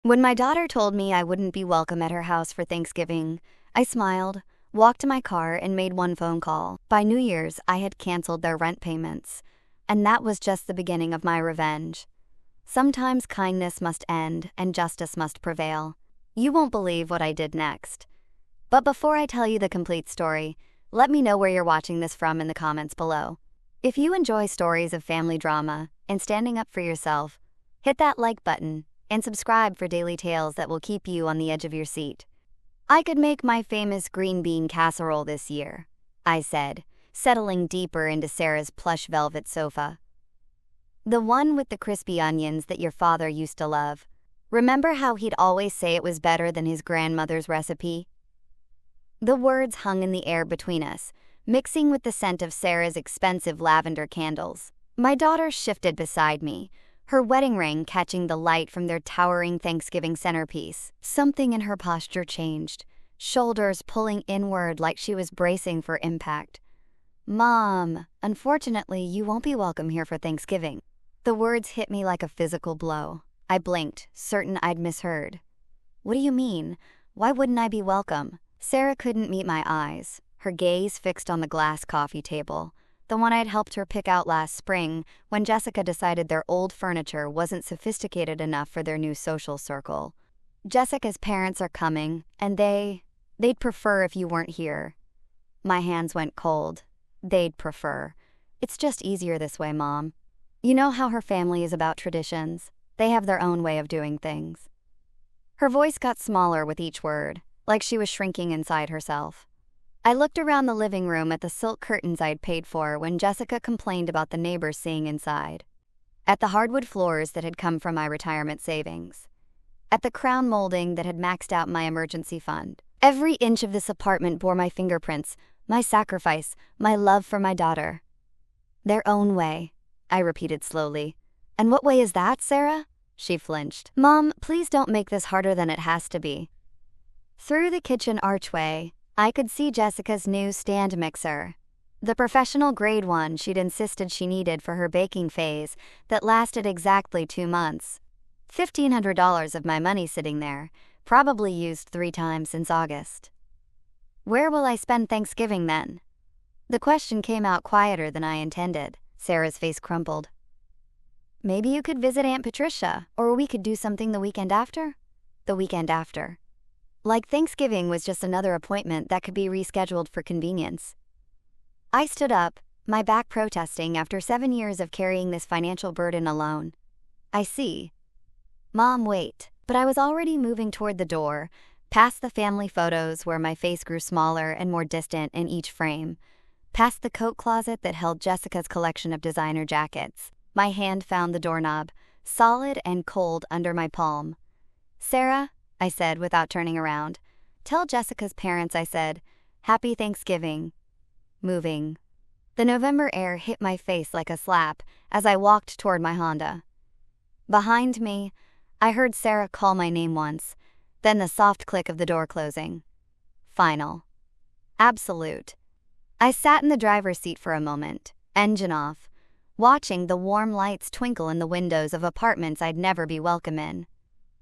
When my daughter told me I wouldn't be welcome at her house for Thanksgiving, I smiled, walked to my car, and made one phone call. By New Year's, I had canceled their rent payments. And that was just the beginning of my revenge. Sometimes kindness must end and justice must prevail. You won't believe what I did next. But before I tell you the complete story, let me know where you're watching this from in the comments below. If you enjoy stories of family drama and standing up for yourself, hit that like button and subscribe for daily tales that will keep you on the edge of your seat. I could make my famous green bean casserole this year, I said, settling deeper into Sarah's plush velvet sofa. The one with the crispy onions that your father used to love. Remember how he'd always say it was better than his grandmother's recipe? The words hung in the air between us, mixing with the scent of Sarah's expensive lavender candles. My daughter shifted beside me, her wedding ring catching the light from their towering Thanksgiving centerpiece. Something in her posture changed, shoulders pulling inward like she was bracing for impact. "Mom, unfortunately, you won't be welcome here for Thanksgiving." The words hit me like a physical blow. I blinked, certain I'd misheard. "What do you mean? Why wouldn't I be welcome?" Sarah couldn't meet my eyes, her gaze fixed on the glass coffee table, the one I'd helped her pick out last spring when Jessica decided their old furniture wasn't sophisticated enough for their new social circle. "Jessica's parents are coming, and they'd prefer if you weren't here." My hands went cold. They'd prefer. It's just easier this way, Mom. You know how her family is about traditions. They have their own way of doing things. Her voice got smaller with each word, like she was shrinking inside herself. I looked around the living room at the silk curtains I'd paid for when Jessica complained about the neighbors seeing inside. At the hardwood floors that had come from my retirement savings. At the crown molding that had maxed out my emergency fund. Every inch of this apartment bore my fingerprints, my sacrifice, my love for my daughter. "Their own way," I repeated slowly. "And what way is that, Sarah?" She flinched. "Mom, please don't make this harder than it has to be." Through the kitchen archway, I could see Jessica's new stand mixer. The professional grade one she'd insisted she needed for her baking phase that lasted exactly 2 months. $1,500 of my money sitting there, probably used 3 times since August. Where will I spend Thanksgiving then? The question came out quieter than I intended. Sarah's face crumpled. "Maybe you could visit Aunt Patricia, or we could do something the weekend after?" The weekend after. Like Thanksgiving was just another appointment that could be rescheduled for convenience. I stood up, my back protesting after 7 years of carrying this financial burden alone. "I see." "Mom, wait." But I was already moving toward the door, past the family photos where my face grew smaller and more distant in each frame, past the coat closet that held Jessica's collection of designer jackets. My hand found the doorknob, solid and cold under my palm. "Sarah," I said without turning around. "Tell Jessica's parents I said, 'Happy Thanksgiving.'" Moving. The November air hit my face like a slap as I walked toward my Honda. Behind me, I heard Sarah call my name once, then the soft click of the door closing. Final. Absolute. I sat in the driver's seat for a moment, engine off, watching the warm lights twinkle in the windows of apartments I'd never be welcome in.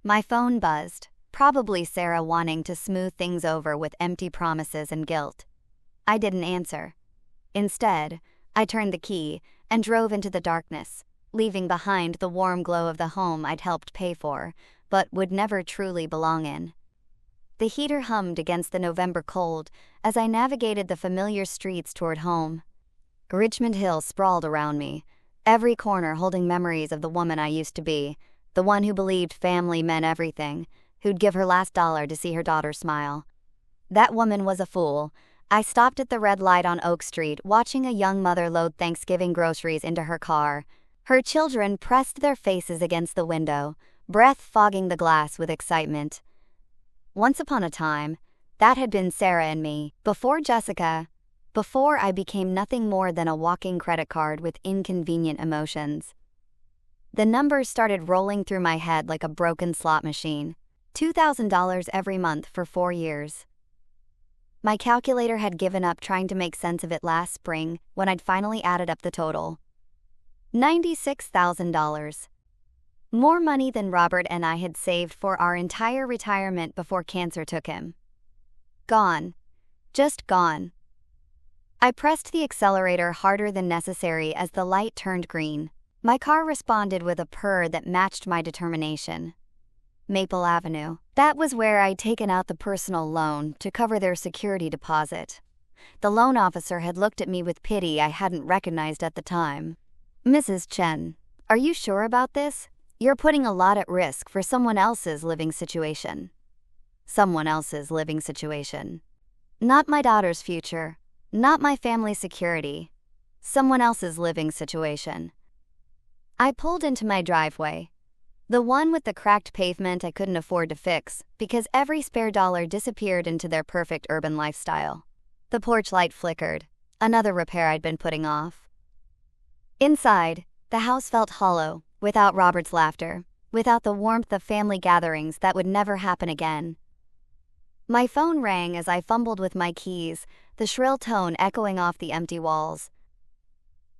My phone buzzed, probably Sarah wanting to smooth things over with empty promises and guilt. I didn't answer. Instead, I turned the key and drove into the darkness, leaving behind the warm glow of the home I'd helped pay for, but would never truly belong in. The heater hummed against the November cold as I navigated the familiar streets toward home. Richmond Hill sprawled around me, every corner holding memories of the woman I used to be, the one who believed family meant everything, who'd give her last dollar to see her daughter smile. That woman was a fool. I stopped at the red light on Oak Street, watching a young mother load Thanksgiving groceries into her car. Her children pressed their faces against the window, breath fogging the glass with excitement. Once upon a time, that had been Sarah and me, before Jessica, before I became nothing more than a walking credit card with inconvenient emotions. The numbers started rolling through my head like a broken slot machine. $2,000 every month for 4 years. My calculator had given up trying to make sense of it last spring when I'd finally added up the total. $96,000. More money than Robert and I had saved for our entire retirement before cancer took him. Gone. Just gone. I pressed the accelerator harder than necessary as the light turned green. My car responded with a purr that matched my determination. Maple Avenue. That was where I'd taken out the personal loan to cover their security deposit. The loan officer had looked at me with pity I hadn't recognized at the time. "Mrs. Chen, are you sure about this? You're putting a lot at risk for someone else's living situation." Someone else's living situation. Not my daughter's future. Not my family's security. Someone else's living situation. I pulled into my driveway. The one with the cracked pavement I couldn't afford to fix because every spare dollar disappeared into their perfect urban lifestyle. The porch light flickered, another repair I'd been putting off. Inside, the house felt hollow, without Robert's laughter, without the warmth of family gatherings that would never happen again. My phone rang as I fumbled with my keys, the shrill tone echoing off the empty walls.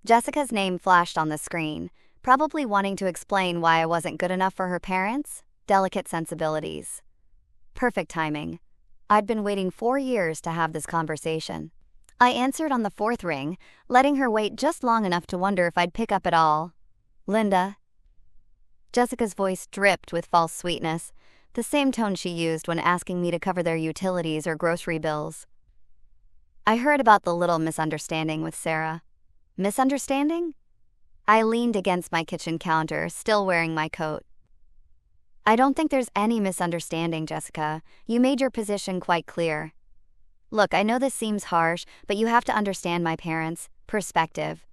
Jessica's name flashed on the screen, probably wanting to explain why I wasn't good enough for her parents' delicate sensibilities. Perfect timing. I'd been waiting 4 years to have this conversation. I answered on the 4th ring, letting her wait just long enough to wonder if I'd pick up at all. "Linda." Jessica's voice dripped with false sweetness, the same tone she used when asking me to cover their utilities or grocery bills. "I heard about the little misunderstanding with Sarah." "Misunderstanding?" I leaned against my kitchen counter, still wearing my coat. "I don't think there's any misunderstanding, Jessica. You made your position quite clear. Look, I know this seems harsh, but you have to understand my parents' perspective.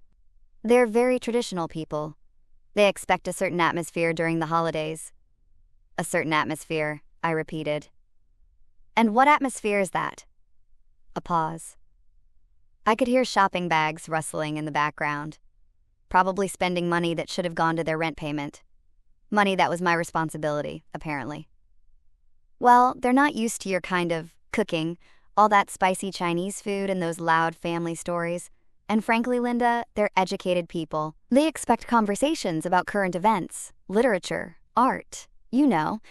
They're very traditional people. They expect a certain atmosphere during the holidays." "A certain atmosphere," I repeated. "And what atmosphere is that?" A pause. I could hear shopping bags rustling in the background. Probably spending money that should have gone to their rent payment. Money that was my responsibility, apparently. "Well, they're not used to your kind of cooking, all that spicy Chinese food and those loud family stories. And frankly, Linda, they're educated people. They expect conversations about current events, literature, art. You know,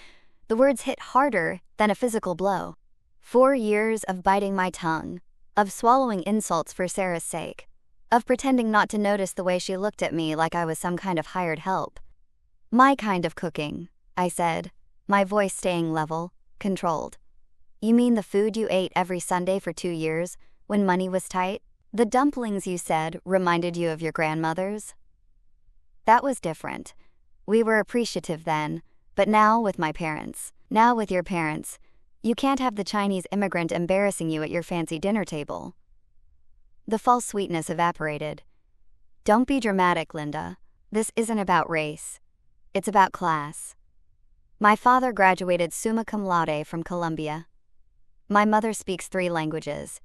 the words hit harder than a physical blow. 4 years of biting my tongue, of swallowing insults for Sarah's sake, of pretending not to notice the way she looked at me like I was some kind of hired help. My kind of cooking," I said, my voice staying level, controlled. "You mean the food you ate every Sunday for 2 years, when money was tight? The dumplings you said reminded you of your grandmother's?" "That was different. We were appreciative then, but now with my parents, now with your parents, you can't have the Chinese immigrant embarrassing you at your fancy dinner table." The false sweetness evaporated. "Don't be dramatic, Linda. This isn't about race. It's about class. My father graduated summa cum laude from Columbia. My mother speaks 3 languages.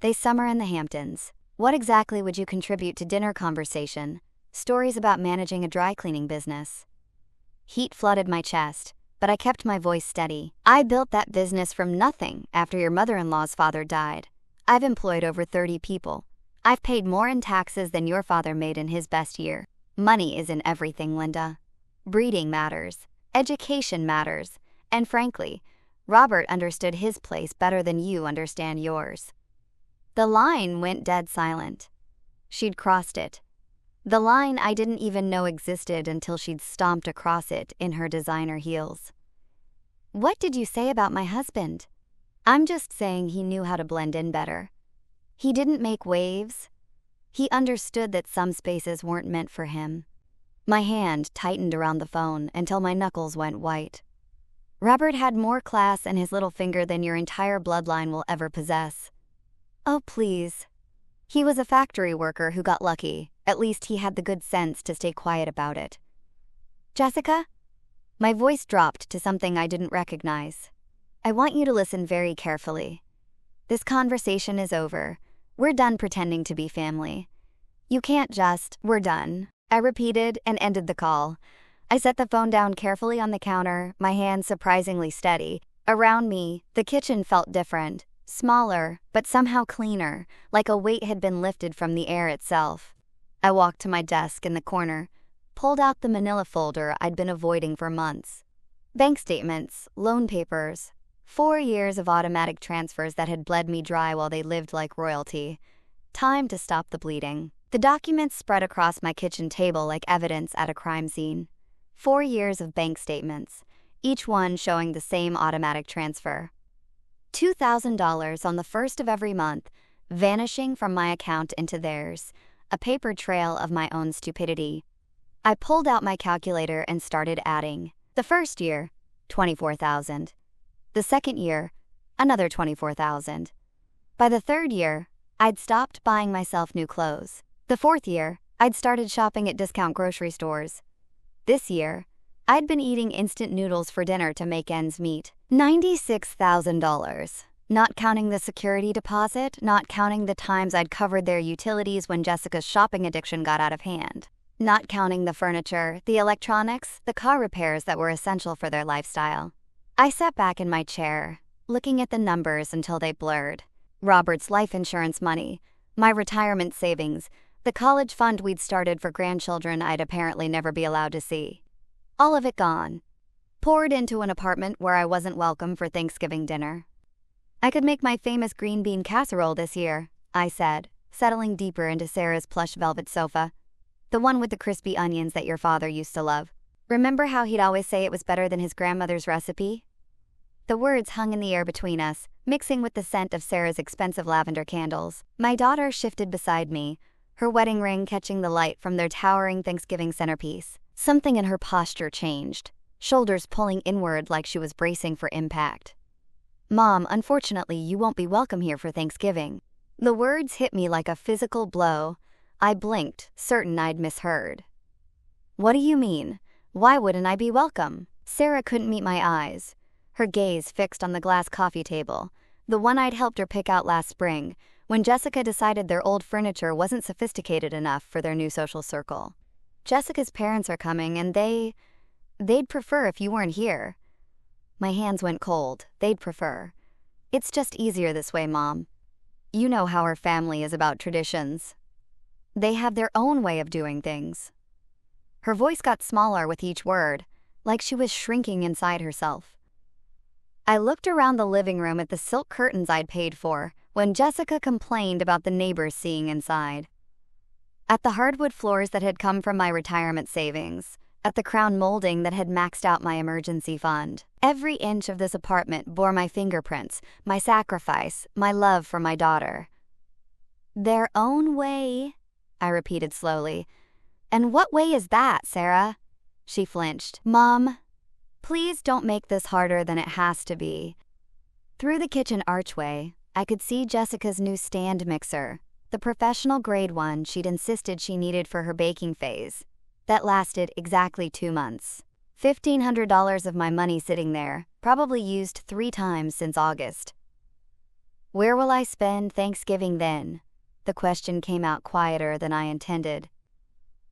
They summer in the Hamptons. What exactly would you contribute to dinner conversation? Stories about managing a dry cleaning business." Heat flooded my chest, but I kept my voice steady. "I built that business from nothing after your mother-in-law's father died. I've employed over 30 people. I've paid more in taxes than your father made in his best year. Money isn't everything, Linda. Breeding matters. Education matters. And frankly, Robert understood his place better than you understand yours." The line went dead silent. She'd crossed it. The line I didn't even know existed until she'd stomped across it in her designer heels. "What did you say about my husband?" "I'm just saying he knew how to blend in better. He didn't make waves. He understood that some spaces weren't meant for him." My hand tightened around the phone until my knuckles went white. "Robert had more class in his little finger than your entire bloodline will ever possess." "Oh, please." "He was a factory worker who got lucky. At least he had the good sense to stay quiet about it." "Jessica?" My voice dropped to something I didn't recognize. "I want you to listen very carefully. This conversation is over. We're done pretending to be family. You can't just, 'We're done,'" I repeated and ended the call. I set the phone down carefully on the counter, my hands surprisingly steady. Around me, the kitchen felt different, smaller, but somehow cleaner, like a weight had been lifted from the air itself. I walked to my desk in the corner, pulled out the manila folder I'd been avoiding for months. Bank statements, loan papers, 4 years of automatic transfers that had bled me dry while they lived like royalty. Time to stop the bleeding. The documents spread across my kitchen table like evidence at a crime scene. 4 years of bank statements, each one showing the same automatic transfer. $2,000 on the first of every month, vanishing from my account into theirs, a paper trail of my own stupidity. I pulled out my calculator and started adding. The first year, $24,000. The second year, another $24,000. By the third year, I'd stopped buying myself new clothes. The fourth year, I'd started shopping at discount grocery stores. This year, I'd been eating instant noodles for dinner to make ends meet. $96,000. Not counting the security deposit, not counting the times I'd covered their utilities when Jessica's shopping addiction got out of hand. Not counting the furniture, the electronics, the car repairs that were essential for their lifestyle. I sat back in my chair, looking at the numbers until they blurred. Robert's life insurance money, my retirement savings, the college fund we'd started for grandchildren I'd apparently never be allowed to see. All of it gone. Poured into an apartment where I wasn't welcome for Thanksgiving dinner. I could make my famous green bean casserole this year, I said, settling deeper into Sarah's plush velvet sofa. The one with the crispy onions that your father used to love. Remember how he'd always say it was better than his grandmother's recipe? The words hung in the air between us, mixing with the scent of Sarah's expensive lavender candles. My daughter shifted beside me, her wedding ring catching the light from their towering Thanksgiving centerpiece. Something in her posture changed, shoulders pulling inward like she was bracing for impact. Mom, unfortunately, you won't be welcome here for Thanksgiving. The words hit me like a physical blow. I blinked, certain I'd misheard. What do you mean? Why wouldn't I be welcome? Sarah couldn't meet my eyes, her gaze fixed on the glass coffee table, the one I'd helped her pick out last spring, when Jessica decided their old furniture wasn't sophisticated enough for their new social circle. Jessica's parents are coming and they'd prefer if you weren't here. My hands went cold. They'd prefer. It's just easier this way, Mom. You know how our family is about traditions. They have their own way of doing things. Her voice got smaller with each word, like she was shrinking inside herself. I looked around the living room at the silk curtains I'd paid for when Jessica complained about the neighbors seeing inside. At the hardwood floors that had come from my retirement savings, at the crown molding that had maxed out my emergency fund. Every inch of this apartment bore my fingerprints, my sacrifice, my love for my daughter. Their own way, I repeated slowly. And what way is that, Sarah? She flinched. Mom, please don't make this harder than it has to be. Through the kitchen archway, I could see Jessica's new stand mixer, the professional grade one she'd insisted she needed for her baking phase. That lasted exactly 2 months. $1,500 of my money sitting there, probably used 3 times since August. Where will I spend Thanksgiving then? The question came out quieter than I intended.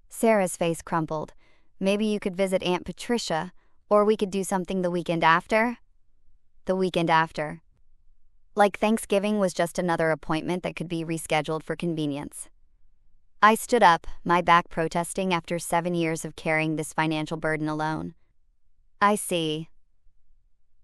Sarah's face crumpled. Maybe you could visit Aunt Patricia, or we could do something the weekend after? The weekend after. Like Thanksgiving was just another appointment that could be rescheduled for convenience. I stood up, my back protesting after 7 years of carrying this financial burden alone. I see.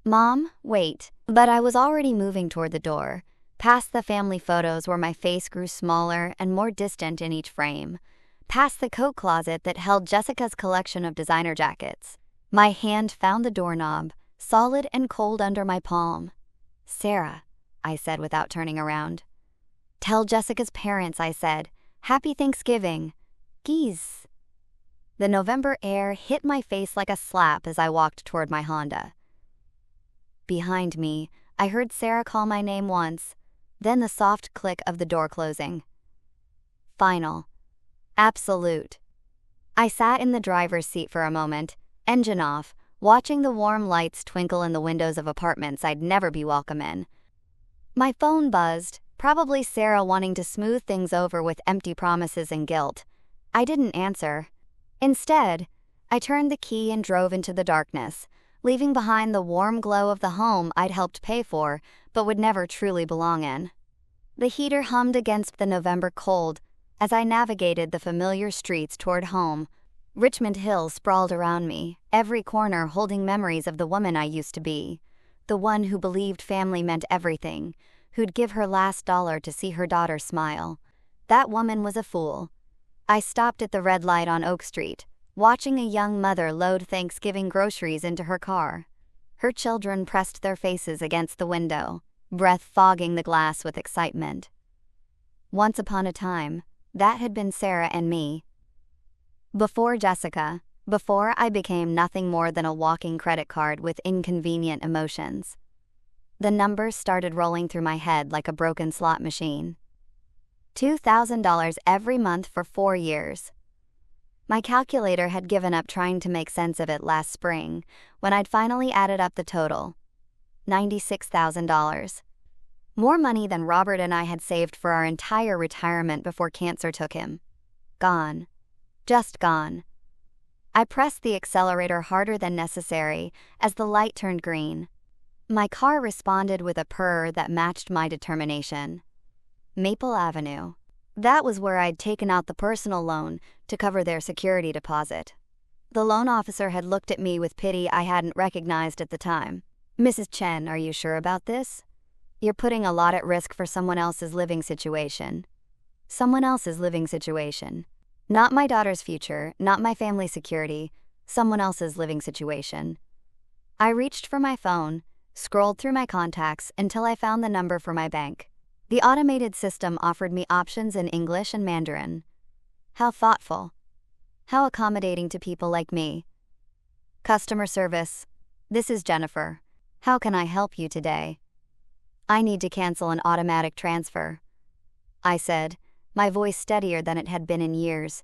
Mom, wait. But I was already moving toward the door, past the family photos where my face grew smaller and more distant in each frame, past the coat closet that held Jessica's collection of designer jackets. My hand found the doorknob, solid and cold under my palm. Sarah, I said without turning around. Tell Jessica's parents, I said. Happy Thanksgiving. Geez. The November air hit my face like a slap as I walked toward my Honda. Behind me, I heard Sarah call my name once, then the soft click of the door closing. Final. Absolute. I sat in the driver's seat for a moment, engine off, watching the warm lights twinkle in the windows of apartments I'd never be welcome in. My phone buzzed. Probably Sarah wanting to smooth things over with empty promises and guilt. I didn't answer. Instead, I turned the key and drove into the darkness, leaving behind the warm glow of the home I'd helped pay for, but would never truly belong in. The heater hummed against the November cold as I navigated the familiar streets toward home, Richmond Hill sprawled around me, every corner holding memories of the woman I used to be. The one who believed family meant everything, who'd give her last dollar to see her daughter smile. That woman was a fool. I stopped at the red light on Oak Street, watching a young mother load Thanksgiving groceries into her car. Her children pressed their faces against the window, breath fogging the glass with excitement. Once upon a time, that had been Sarah and me. Before Jessica, before I became nothing more than a walking credit card with inconvenient emotions. The numbers started rolling through my head like a broken slot machine. $2,000 every month for 4 years. My calculator had given up trying to make sense of it last spring, when I'd finally added up the total. $96,000. More money than Robert and I had saved for our entire retirement before cancer took him. Gone. Just gone. I pressed the accelerator harder than necessary as the light turned green. My car responded with a purr that matched my determination. Maple Avenue. That was where I'd taken out the personal loan to cover their security deposit. The loan officer had looked at me with pity I hadn't recognized at the time. "Mrs. Chen, are you sure about this? You're putting a lot at risk for someone else's living situation." Someone else's living situation. Not my daughter's future, not my family's security, someone else's living situation. I reached for my phone, scrolled through my contacts until I found the number for my bank. The automated system offered me options in English and Mandarin. How thoughtful. How accommodating to people like me. Customer service. "This is Jennifer. How can I help you today?" "I need to cancel an automatic transfer," I said, my voice steadier than it had been in years.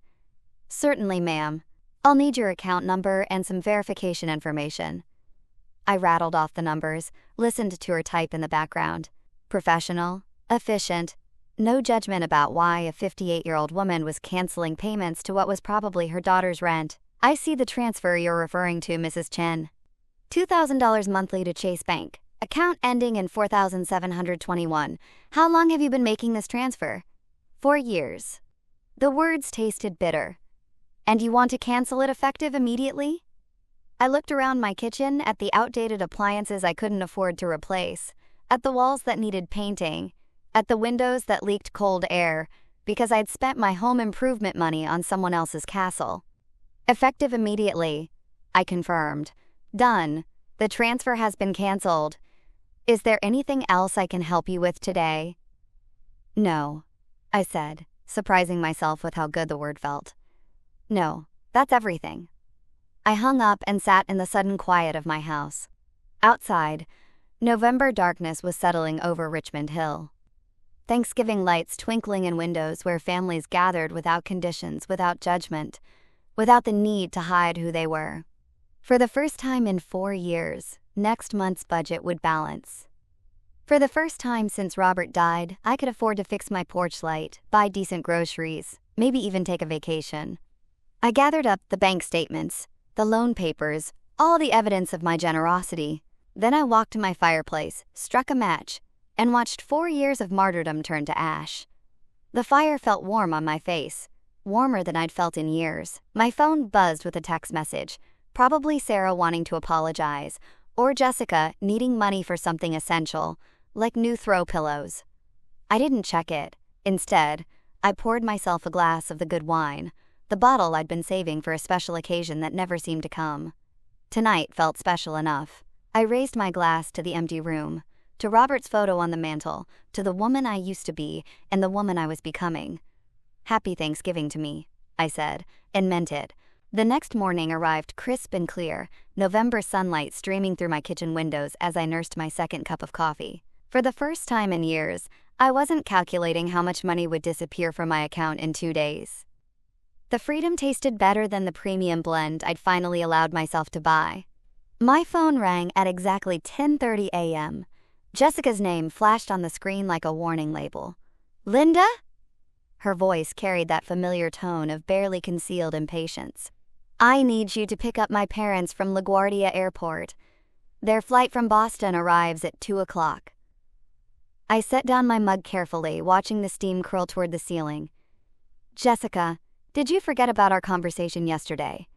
"Certainly, ma'am. I'll need your account number and some verification information." I rattled off the numbers, listened to her type in the background. Professional, efficient, no judgment about why a 58-year-old woman was canceling payments to what was probably her daughter's rent. "I see the transfer you're referring to, Mrs. Chen. $2,000 monthly to Chase Bank. Account ending in 4721. How long have you been making this transfer?" 4 years. The words tasted bitter. "And you want to cancel it effective immediately?" I looked around my kitchen at the outdated appliances I couldn't afford to replace, at the walls that needed painting, at the windows that leaked cold air, because I'd spent my home improvement money on someone else's castle. "Effective immediately," I confirmed. "Done. The transfer has been canceled. Is there anything else I can help you with today?" "No," I said, surprising myself with how good the word felt. "No, that's everything." I hung up and sat in the sudden quiet of my house. Outside, November darkness was settling over Richmond Hill. Thanksgiving lights twinkling in windows where families gathered without conditions, without judgment, without the need to hide who they were. For the first time in 4 years, next month's budget would balance. For the first time since Robert died, I could afford to fix my porch light, buy decent groceries, maybe even take a vacation. I gathered up the bank statements, the loan papers, all the evidence of my generosity. Then I walked to my fireplace, struck a match, and watched 4 years of martyrdom turn to ash. The fire felt warm on my face, warmer than I'd felt in years. My phone buzzed with a text message, probably Sarah wanting to apologize, or Jessica needing money for something essential, like new throw pillows. I didn't check it. Instead, I poured myself a glass of the good wine, the bottle I'd been saving for a special occasion that never seemed to come. Tonight felt special enough. I raised my glass to the empty room, to Robert's photo on the mantel, to the woman I used to be and the woman I was becoming. "Happy Thanksgiving to me," I said, and meant it. The next morning arrived crisp and clear, November sunlight streaming through my kitchen windows as I nursed my second cup of coffee. For the first time in years, I wasn't calculating how much money would disappear from my account in 2 days. The freedom tasted better than the premium blend I'd finally allowed myself to buy. My phone rang at exactly 10:30 a.m. Jessica's name flashed on the screen like a warning label. "Linda?" Her voice carried that familiar tone of barely concealed impatience. "I need you to pick up my parents from LaGuardia Airport. Their flight from Boston arrives at 2 o'clock. I set down my mug carefully, watching the steam curl toward the ceiling. "Jessica, Did you forget about our conversation yesterday?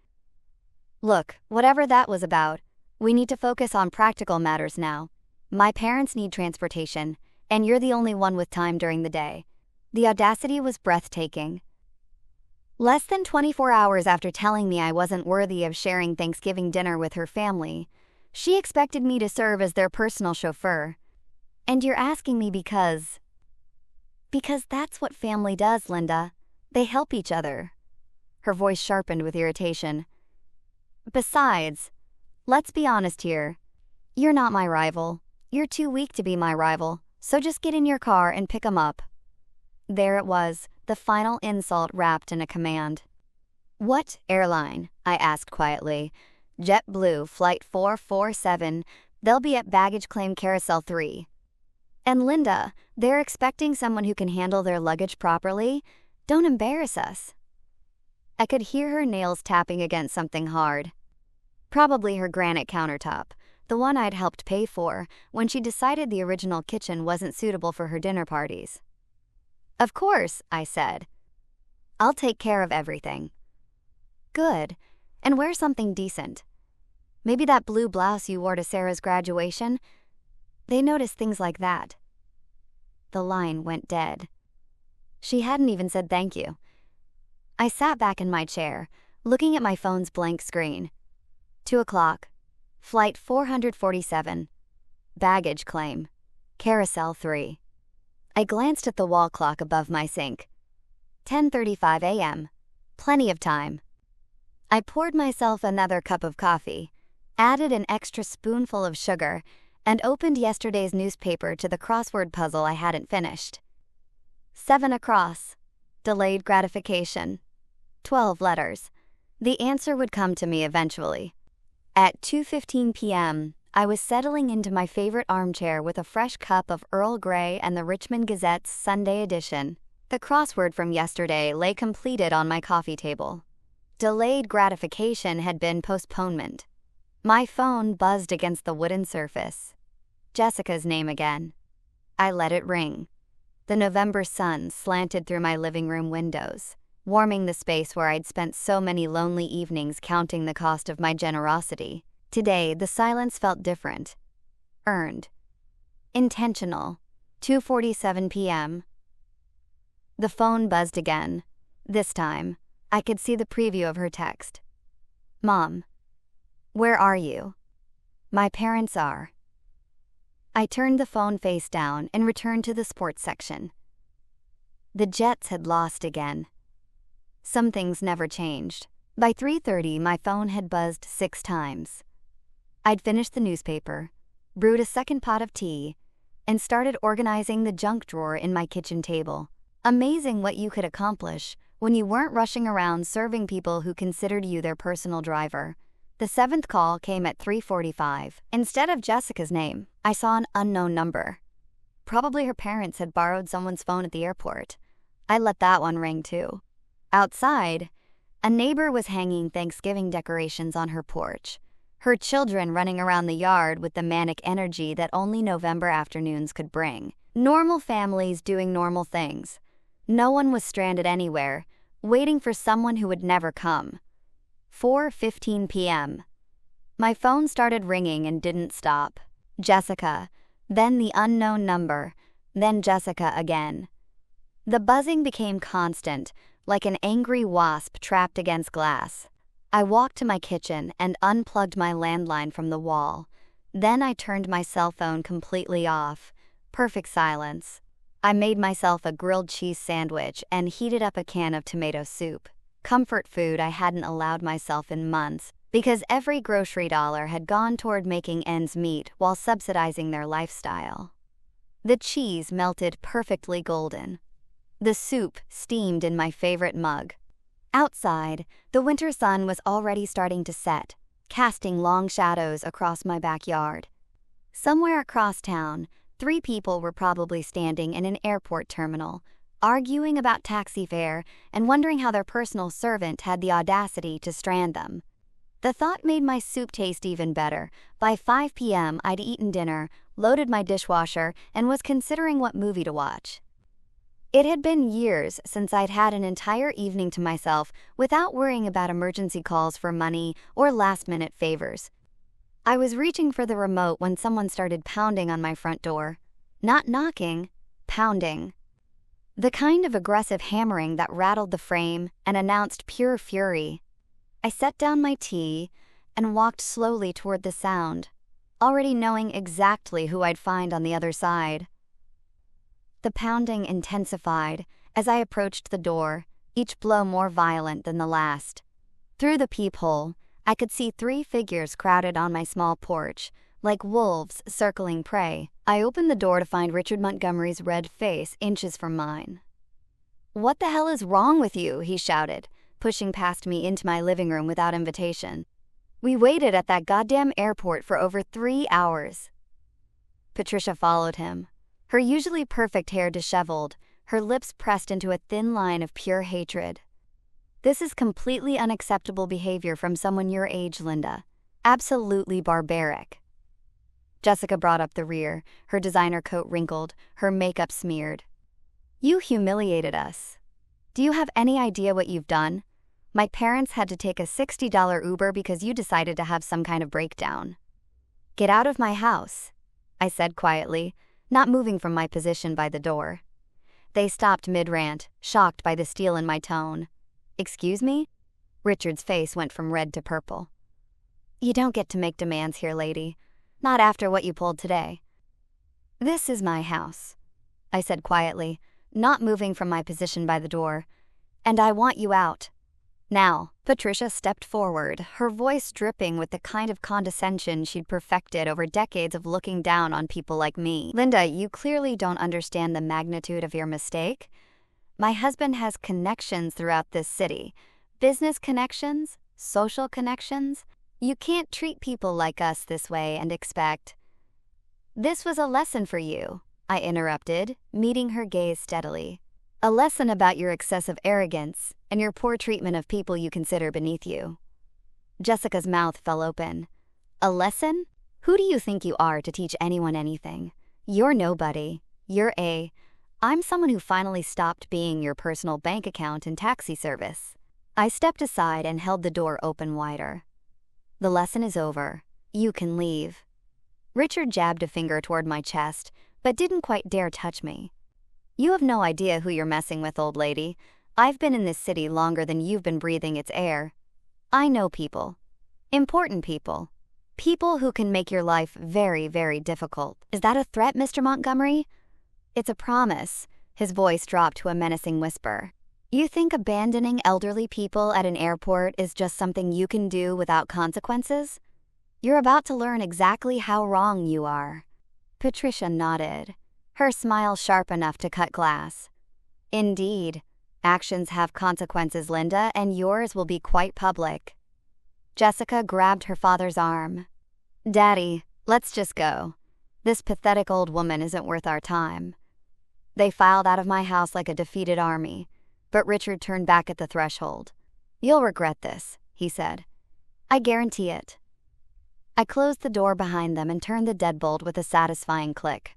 Look, whatever that was about, we need to focus on practical matters now. My parents need transportation, and you're the only one with time during the day. The audacity was breathtaking. Less than 24 hours after telling me I wasn't worthy of sharing Thanksgiving dinner with her family, she expected me to serve as their personal chauffeur. And you're asking me because that's what family does, Linda. They help each other. Her voice sharpened with irritation. Besides, let's be honest here. You're not my rival. You're too weak to be my rival, so just get in your car and pick 'em up. There it was, the final insult wrapped in a command. What airline? I asked quietly. JetBlue, Flight 447. They'll be at baggage claim carousel 3. And Linda, they're expecting someone who can handle their luggage properly. Don't embarrass us. I could hear her nails tapping against something hard. Probably her granite countertop, the one I'd helped pay for when she decided the original kitchen wasn't suitable for her dinner parties. Of course, I said. I'll take care of everything. Good. And wear something decent. Maybe that blue blouse you wore to Sarah's graduation. They notice things like that. The line went dead. She hadn't even said thank you. I sat back in my chair, looking at my phone's blank screen. 2 o'clock. Flight 447. Baggage claim. Carousel 3. I glanced at the wall clock above my sink. 10:35 a.m. Plenty of time. I poured myself another cup of coffee, added an extra spoonful of sugar, and opened yesterday's newspaper to the crossword puzzle I hadn't finished. 7 across. Delayed gratification. 12 letters. The answer would come to me eventually. At 2:15 p.m., I was settling into my favorite armchair with a fresh cup of Earl Grey and the Richmond Gazette's Sunday edition. The crossword from yesterday lay completed on my coffee table. Delayed gratification had been postponement. My phone buzzed against the wooden surface. Jessica's name again. I let it ring. The November sun slanted through my living room windows, warming the space where I'd spent so many lonely evenings counting the cost of my generosity. Today, the silence felt different. Earned. Intentional. 2:47 p.m. The phone buzzed again. This time, I could see the preview of her text. Mom. Where are you? My parents are. I turned the phone face down and returned to the sports section. The Jets had lost again. Some things never changed. By 3:30, my phone had buzzed 6 times. I'd finished the newspaper, brewed a second pot of tea, and started organizing the junk drawer in my kitchen table. Amazing what you could accomplish when you weren't rushing around serving people who considered you their personal driver. The 7th call came at 3:45. Instead of Jessica's name, I saw an unknown number. Probably her parents had borrowed someone's phone at the airport. I let that one ring too. Outside, a neighbor was hanging Thanksgiving decorations on her porch, her children running around the yard with the manic energy that only November afternoons could bring. Normal families doing normal things. No one was stranded anywhere, waiting for someone who would never come. 4:15 p.m. My phone started ringing and didn't stop. Jessica, then the unknown number, then Jessica again. The buzzing became constant, like an angry wasp trapped against glass. I walked to my kitchen and unplugged my landline from the wall. Then I turned my cell phone completely off. Perfect silence. I made myself a grilled cheese sandwich and heated up a can of tomato soup. Comfort food I hadn't allowed myself in months, because every grocery dollar had gone toward making ends meet while subsidizing their lifestyle. The cheese melted perfectly golden. The soup steamed in my favorite mug. Outside, the winter sun was already starting to set, casting long shadows across my backyard. Somewhere across town, 3 people were probably standing in an airport terminal, arguing about taxi fare and wondering how their personal servant had the audacity to strand them. The thought made my soup taste even better. By 5 p.m., I'd eaten dinner, loaded my dishwasher, and was considering what movie to watch. It had been years since I'd had an entire evening to myself without worrying about emergency calls for money or last-minute favors. I was reaching for the remote when someone started pounding on my front door. Not knocking, pounding. The kind of aggressive hammering that rattled the frame and announced pure fury. I set down my tea and walked slowly toward the sound, already knowing exactly who I'd find on the other side. The pounding intensified as I approached the door, each blow more violent than the last. Through the peephole, I could see 3 figures crowded on my small porch, like wolves circling prey. I opened the door to find Richard Montgomery's red face inches from mine. "What the hell is wrong with you?" he shouted, pushing past me into my living room without invitation. "We waited at that goddamn airport for over 3 hours." Patricia followed him, her usually perfect hair disheveled, her lips pressed into a thin line of pure hatred. "This is completely unacceptable behavior from someone your age, Linda. Absolutely barbaric." Jessica brought up the rear, her designer coat wrinkled, her makeup smeared. "You humiliated us. Do you have any idea what you've done? My parents had to take a $60 Uber because you decided to have some kind of breakdown." "Get out of my house," I said quietly, not moving from my position by the door. They stopped mid-rant, shocked by the steel in my tone. "Excuse me?" Richard's face went from red to purple. "You don't get to make demands here, lady. Not after what you pulled today." "This is my house," I said quietly, not moving from my position by the door. "And I want you out. Now." Patricia stepped forward, her voice dripping with the kind of condescension she'd perfected over decades of looking down on people like me. "Linda, you clearly don't understand the magnitude of your mistake. My husband has connections throughout this city. Business connections, social connections. You can't treat people like us this way and expect—" "This was a lesson for you," I interrupted, meeting her gaze steadily. "A lesson about your excessive arrogance and your poor treatment of people you consider beneath you." Jessica's mouth fell open. "A lesson? Who do you think you are to teach anyone anything? You're nobody. I'm someone who finally stopped being your personal bank account and taxi service." I stepped aside and held the door open wider. "The lesson is over. You can leave." Richard jabbed a finger toward my chest, but didn't quite dare touch me. "You have no idea who you're messing with, old lady. I've been in this city longer than you've been breathing its air. I know people. Important people. People who can make your life very, very difficult." "Is that a threat, Mr. Montgomery?" "It's a promise." His voice dropped to a menacing whisper. "You think abandoning elderly people at an airport is just something you can do without consequences? You're about to learn exactly how wrong you are." Patricia nodded, her smile sharp enough to cut glass. "Indeed. Actions have consequences, Linda, and yours will be quite public." Jessica grabbed her father's arm. "Daddy, let's just go. This pathetic old woman isn't worth our time." They filed out of my house like a defeated army, but Richard turned back at the threshold. "You'll regret this," he said. "I guarantee it." I closed the door behind them and turned the deadbolt with a satisfying click.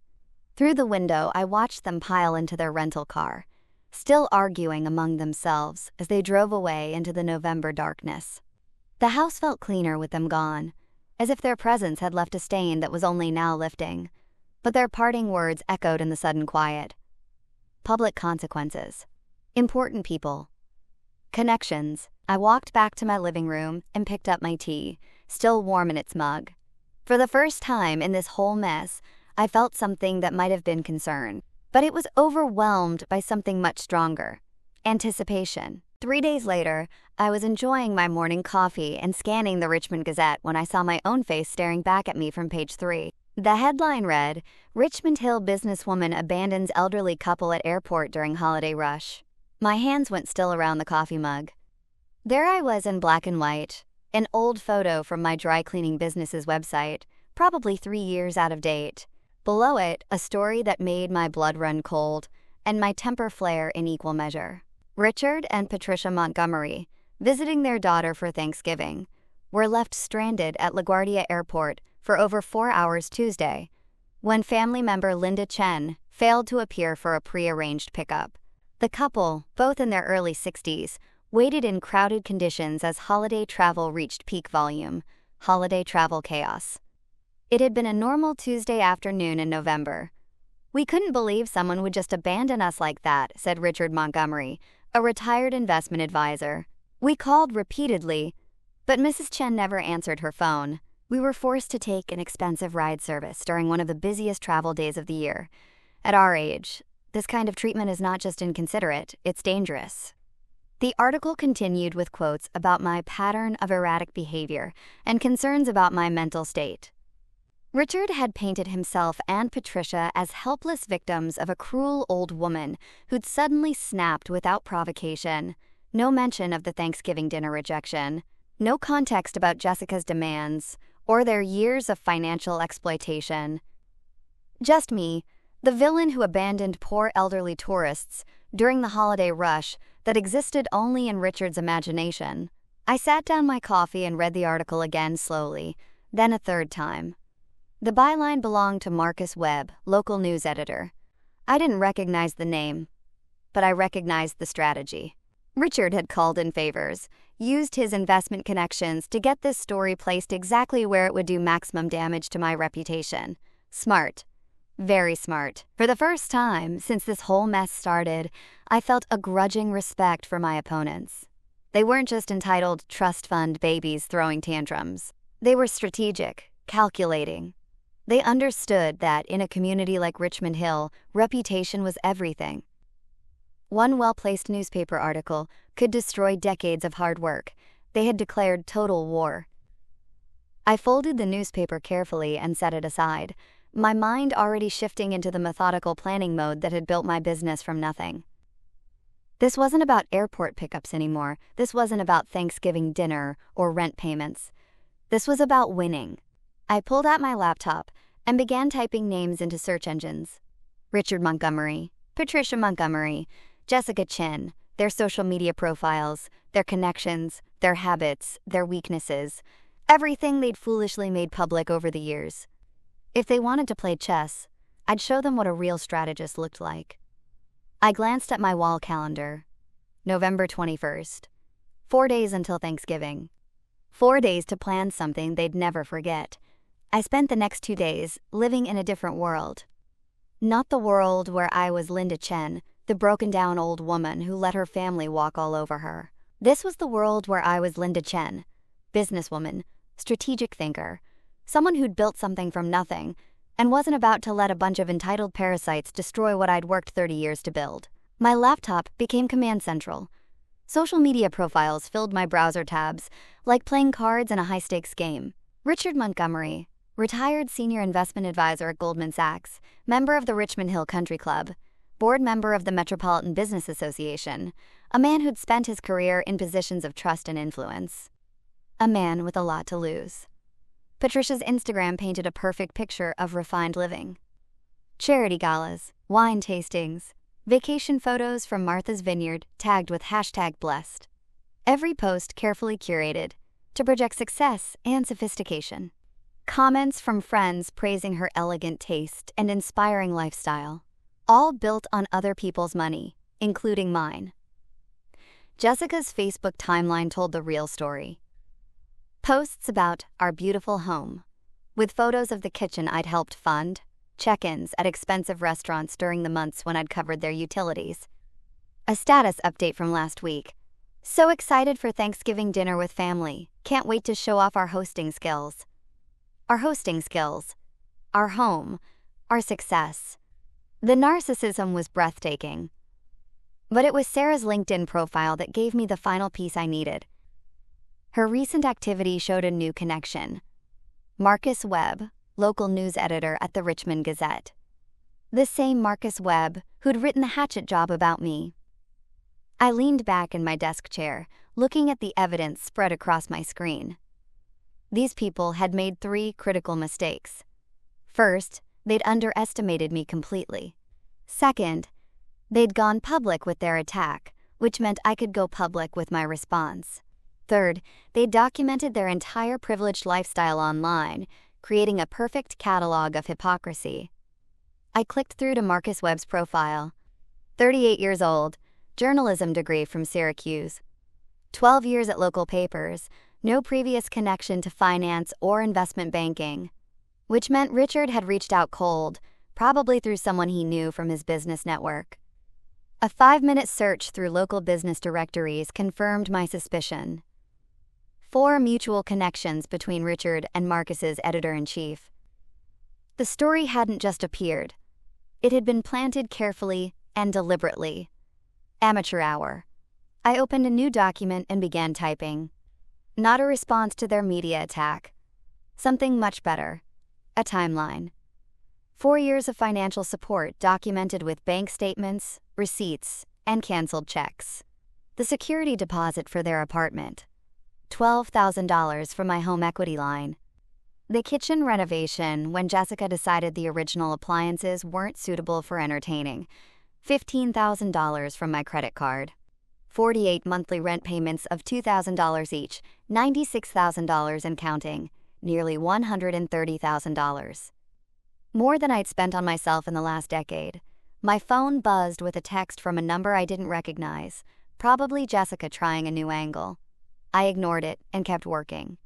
Through the window, I watched them pile into their rental car, still arguing among themselves as they drove away into the November darkness. The house felt cleaner with them gone, as if their presence had left a stain that was only now lifting, but their parting words echoed in the sudden quiet. Public consequences. Important people. Connections. I walked back to my living room and picked up my tea, still warm in its mug. For the first time in this whole mess, I felt something that might have been concern, but it was overwhelmed by something much stronger. Anticipation. 3 days later, I was enjoying my morning coffee and scanning the Richmond Gazette when I saw my own face staring back at me from page 3. The headline read, "Richmond Hill businesswoman abandons elderly couple at airport during holiday rush." My hands went still around the coffee mug. There I was in black and white, an old photo from my dry cleaning business's website, probably 3 years out of date. Below it, a story that made my blood run cold and my temper flare in equal measure. Richard and Patricia Montgomery, visiting their daughter for Thanksgiving, were left stranded at LaGuardia Airport for over 4 hours Tuesday, when family member Linda Chen failed to appear for a pre-arranged pickup. The couple, both in their early 60s, waited in crowded conditions as holiday travel reached peak volume. Holiday travel chaos. It had been a normal Tuesday afternoon in November. "We couldn't believe someone would just abandon us like that," said Richard Montgomery, a retired investment advisor. "We called repeatedly, but Mrs. Chen never answered her phone. We were forced to take an expensive ride service during one of the busiest travel days of the year. At our age, this kind of treatment is not just inconsiderate, it's dangerous." The article continued with quotes about my pattern of erratic behavior and concerns about my mental state. Richard had painted himself and Patricia as helpless victims of a cruel old woman who'd suddenly snapped without provocation. No mention of the Thanksgiving dinner rejection. No context about Jessica's demands or their years of financial exploitation. Just me, the villain who abandoned poor elderly tourists during the holiday rush that existed only in Richard's imagination. I sat down my coffee and read the article again slowly, then a third time. The byline belonged to Marcus Webb, local news editor. I didn't recognize the name, but I recognized the strategy. Richard had called in favors, used his investment connections to get this story placed exactly where it would do maximum damage to my reputation. Smart. Very smart. For the first time since this whole mess started, I felt a grudging respect for my opponents. They weren't just entitled trust fund babies throwing tantrums. They were strategic, calculating. They understood that in a community like Richmond Hill, reputation was everything. One well-placed newspaper article could destroy decades of hard work. They had declared total war. I folded the newspaper carefully and set it aside, my mind already shifting into the methodical planning mode that had built my business from nothing. This wasn't about airport pickups anymore. This wasn't about Thanksgiving dinner or rent payments. This was about winning. I pulled out my laptop and began typing names into search engines. Richard Montgomery, Patricia Montgomery, Jessica Chen, their social media profiles, their connections, their habits, their weaknesses, everything they'd foolishly made public over the years. If they wanted to play chess, I'd show them what a real strategist looked like. I glanced at my wall calendar. November 21st. 4 days until Thanksgiving. 4 days to plan something they'd never forget. I spent the next 2 days living in a different world. Not the world where I was Linda Chen, the broken-down old woman who let her family walk all over her. This was the world where I was Linda Chen, businesswoman, strategic thinker, someone who'd built something from nothing and wasn't about to let a bunch of entitled parasites destroy what I'd worked 30 years to build. My laptop became command central. Social media profiles filled my browser tabs, like playing cards in a high-stakes game. Richard Montgomery, retired senior investment advisor at Goldman Sachs, member of the Richmond Hill Country Club, board member of the Metropolitan Business Association, a man who'd spent his career in positions of trust and influence. A man with a lot to lose. Patricia's Instagram painted a perfect picture of refined living. Charity galas, wine tastings, vacation photos from Martha's Vineyard tagged with #blessed. Every post carefully curated to project success and sophistication. Comments from friends praising her elegant taste and inspiring lifestyle, all built on other people's money, including mine. Jessica's Facebook timeline told the real story. Posts about our beautiful home, with photos of the kitchen I'd helped fund, check-ins at expensive restaurants during the months when I'd covered their utilities. A status update from last week. So excited for Thanksgiving dinner with family, can't wait to show off our hosting skills. Our hosting skills, our home, our success. The narcissism was breathtaking. But it was Sarah's LinkedIn profile that gave me the final piece I needed. Her recent activity showed a new connection. Marcus Webb, local news editor at the Richmond Gazette. The same Marcus Webb who'd written the hatchet job about me. I leaned back in my desk chair, looking at the evidence spread across my screen. These people had made 3 critical mistakes. First, they'd underestimated me completely. Second, they'd gone public with their attack, which meant I could go public with my response. Third, they documented their entire privileged lifestyle online, creating a perfect catalog of hypocrisy. I clicked through to Marcus Webb's profile. 38 years old, journalism degree from Syracuse. 12 years at local papers, no previous connection to finance or investment banking, which meant Richard had reached out cold, probably through someone he knew from his business network. A 5-minute search through local business directories confirmed my suspicion. 4 mutual connections between Richard and Marcus's editor-in-chief. The story hadn't just appeared. It had been planted carefully and deliberately. Amateur hour. I opened a new document and began typing. Not a response to their media attack. Something much better. A timeline. 4 years of financial support documented with bank statements, receipts, and canceled checks. The security deposit for their apartment. $12,000 from my home equity line. The kitchen renovation when Jessica decided the original appliances weren't suitable for entertaining. $15,000 from my credit card. 48 monthly rent payments of $2,000 each, $96,000 and counting, nearly $130,000. More than I'd spent on myself in the last decade. My phone buzzed with a text from a number I didn't recognize, probably Jessica trying a new angle. I ignored it and kept working.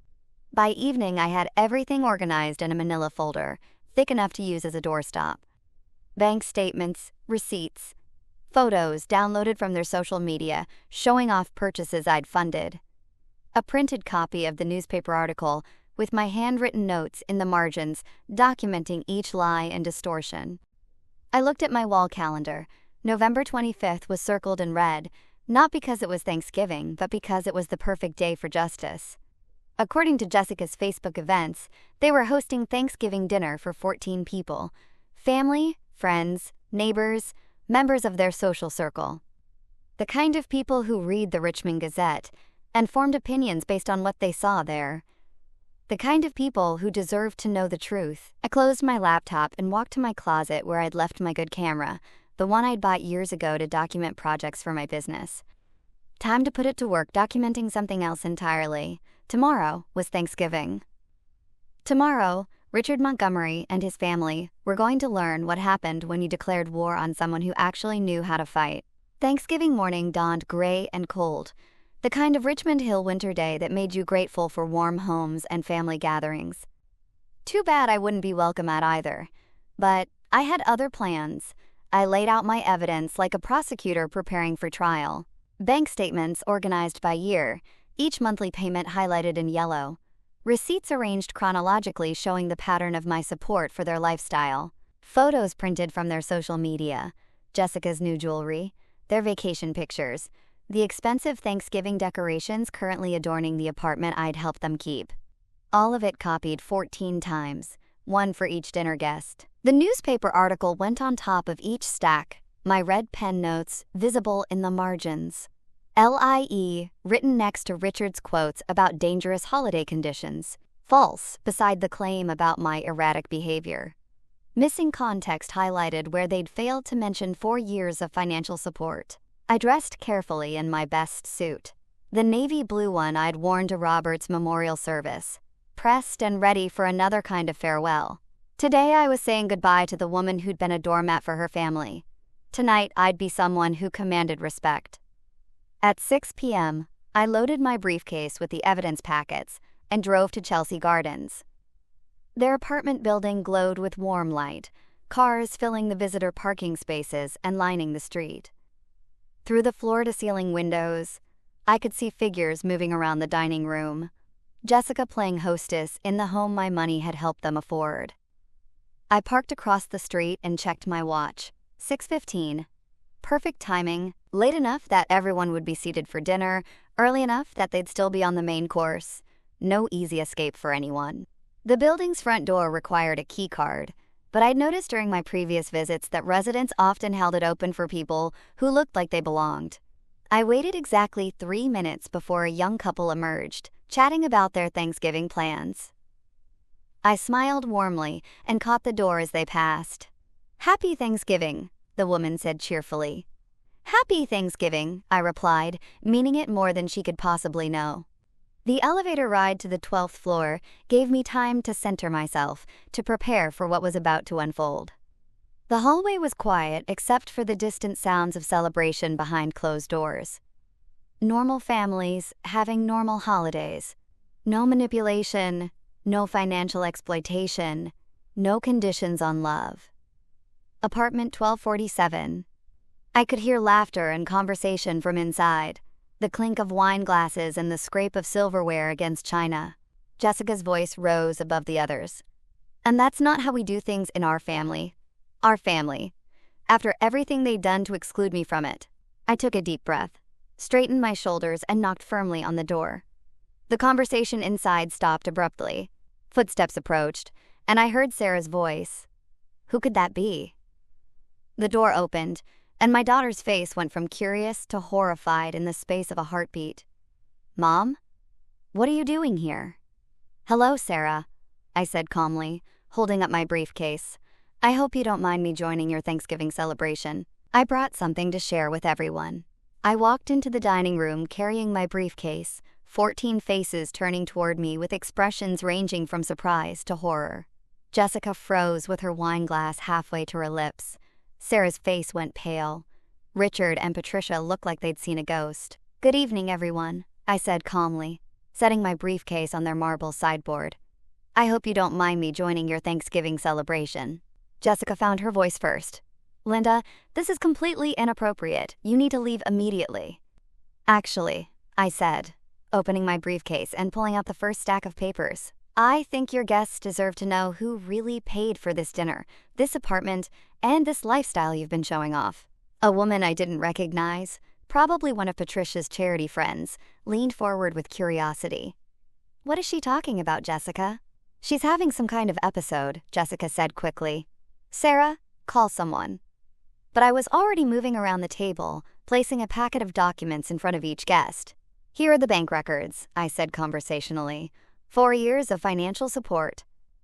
By evening, I had everything organized in a manila folder, thick enough to use as a doorstop. Bank statements, receipts, photos downloaded from their social media showing off purchases I'd funded. A printed copy of the newspaper article with my handwritten notes in the margins documenting each lie and distortion. I looked at my wall calendar. November 25th was circled in red, not because it was Thanksgiving, but because it was the perfect day for justice. According to Jessica's Facebook events, they were hosting Thanksgiving dinner for 14 people. Family, friends, neighbors, members of their social circle. The kind of people who read the Richmond Gazette and formed opinions based on what they saw there. The kind of people who deserved to know the truth. I closed my laptop and walked to my closet where I'd left my good camera, the one I'd bought years ago to document projects for my business. Time to put it to work documenting something else entirely. Tomorrow was Thanksgiving. Tomorrow, Richard Montgomery and his family were going to learn what happened when you declared war on someone who actually knew how to fight. Thanksgiving morning dawned gray and cold, the kind of Richmond Hill winter day that made you grateful for warm homes and family gatherings. Too bad I wouldn't be welcome at either. But I had other plans. I laid out my evidence like a prosecutor preparing for trial. Bank statements organized by year, each monthly payment highlighted in yellow. Receipts arranged chronologically showing the pattern of my support for their lifestyle. Photos printed from their social media. Jessica's new jewelry, their vacation pictures, the expensive Thanksgiving decorations currently adorning the apartment I'd helped them keep. All of it copied 14 times, one for each dinner guest. The newspaper article went on top of each stack, my red pen notes visible in the margins. LIE, written next to Richard's quotes about dangerous holiday conditions. False, beside the claim about my erratic behavior. Missing context highlighted where they'd failed to mention 4 years of financial support. I dressed carefully in my best suit. The navy blue one I'd worn to Robert's memorial service. Pressed and ready for another kind of farewell. Today I was saying goodbye to the woman who'd been a doormat for her family. Tonight I'd be someone who commanded respect. At 6 p.m., I loaded my briefcase with the evidence packets and drove to Chelsea Gardens. Their apartment building glowed with warm light, cars filling the visitor parking spaces and lining the street. Through the floor-to-ceiling windows, I could see figures moving around the dining room. Jessica playing hostess in the home my money had helped them afford. I parked across the street and checked my watch. 6:15. Perfect timing, late enough that everyone would be seated for dinner, early enough that they'd still be on the main course. No easy escape for anyone. The building's front door required a key card, but I'd noticed during my previous visits that residents often held it open for people who looked like they belonged. I waited exactly 3 minutes before a young couple emerged, chatting about their Thanksgiving plans. I smiled warmly and caught the door as they passed. "Happy Thanksgiving," the woman said cheerfully. "Happy Thanksgiving," I replied, meaning it more than she could possibly know. The elevator ride to the 12th floor gave me time to center myself, to prepare for what was about to unfold. The hallway was quiet except for the distant sounds of celebration behind closed doors. Normal families having normal holidays. No manipulation, no financial exploitation, no conditions on love. Apartment 1247. I could hear laughter and conversation from inside, the clink of wine glasses and the scrape of silverware against china. Jessica's voice rose above the others. And that's not how we do things in our family. Our family. After everything they'd done to exclude me from it. I took a deep breath, straightened my shoulders, and knocked firmly on the door. The conversation inside stopped abruptly. Footsteps approached, and I heard Sarah's voice. Who could that be? The door opened, and my daughter's face went from curious to horrified in the space of a heartbeat. Mom? What are you doing here? Hello, Sarah, I said calmly, holding up my briefcase. I hope you don't mind me joining your Thanksgiving celebration. I brought something to share with everyone. I walked into the dining room carrying my briefcase, 14 faces turning toward me with expressions ranging from surprise to horror. Jessica froze with her wine glass halfway to her lips. Sarah's face went pale. Richard and Patricia looked like they'd seen a ghost. Good evening, everyone, I said calmly, setting my briefcase on their marble sideboard. I hope you don't mind me joining your Thanksgiving celebration. Jessica found her voice first. Linda, this is completely inappropriate. You need to leave immediately. Actually, I said, opening my briefcase and pulling out the first stack of papers. I think your guests deserve to know who really paid for this dinner, this apartment, and this lifestyle you've been showing off. A woman I didn't recognize, probably one of Patricia's charity friends, leaned forward with curiosity. What is she talking about, Jessica? She's having some kind of episode, Jessica said quickly. Sarah, call someone. But I was already moving around the table, placing a packet of documents in front of each guest. Here are the bank records, I said conversationally. 4 years of financial support.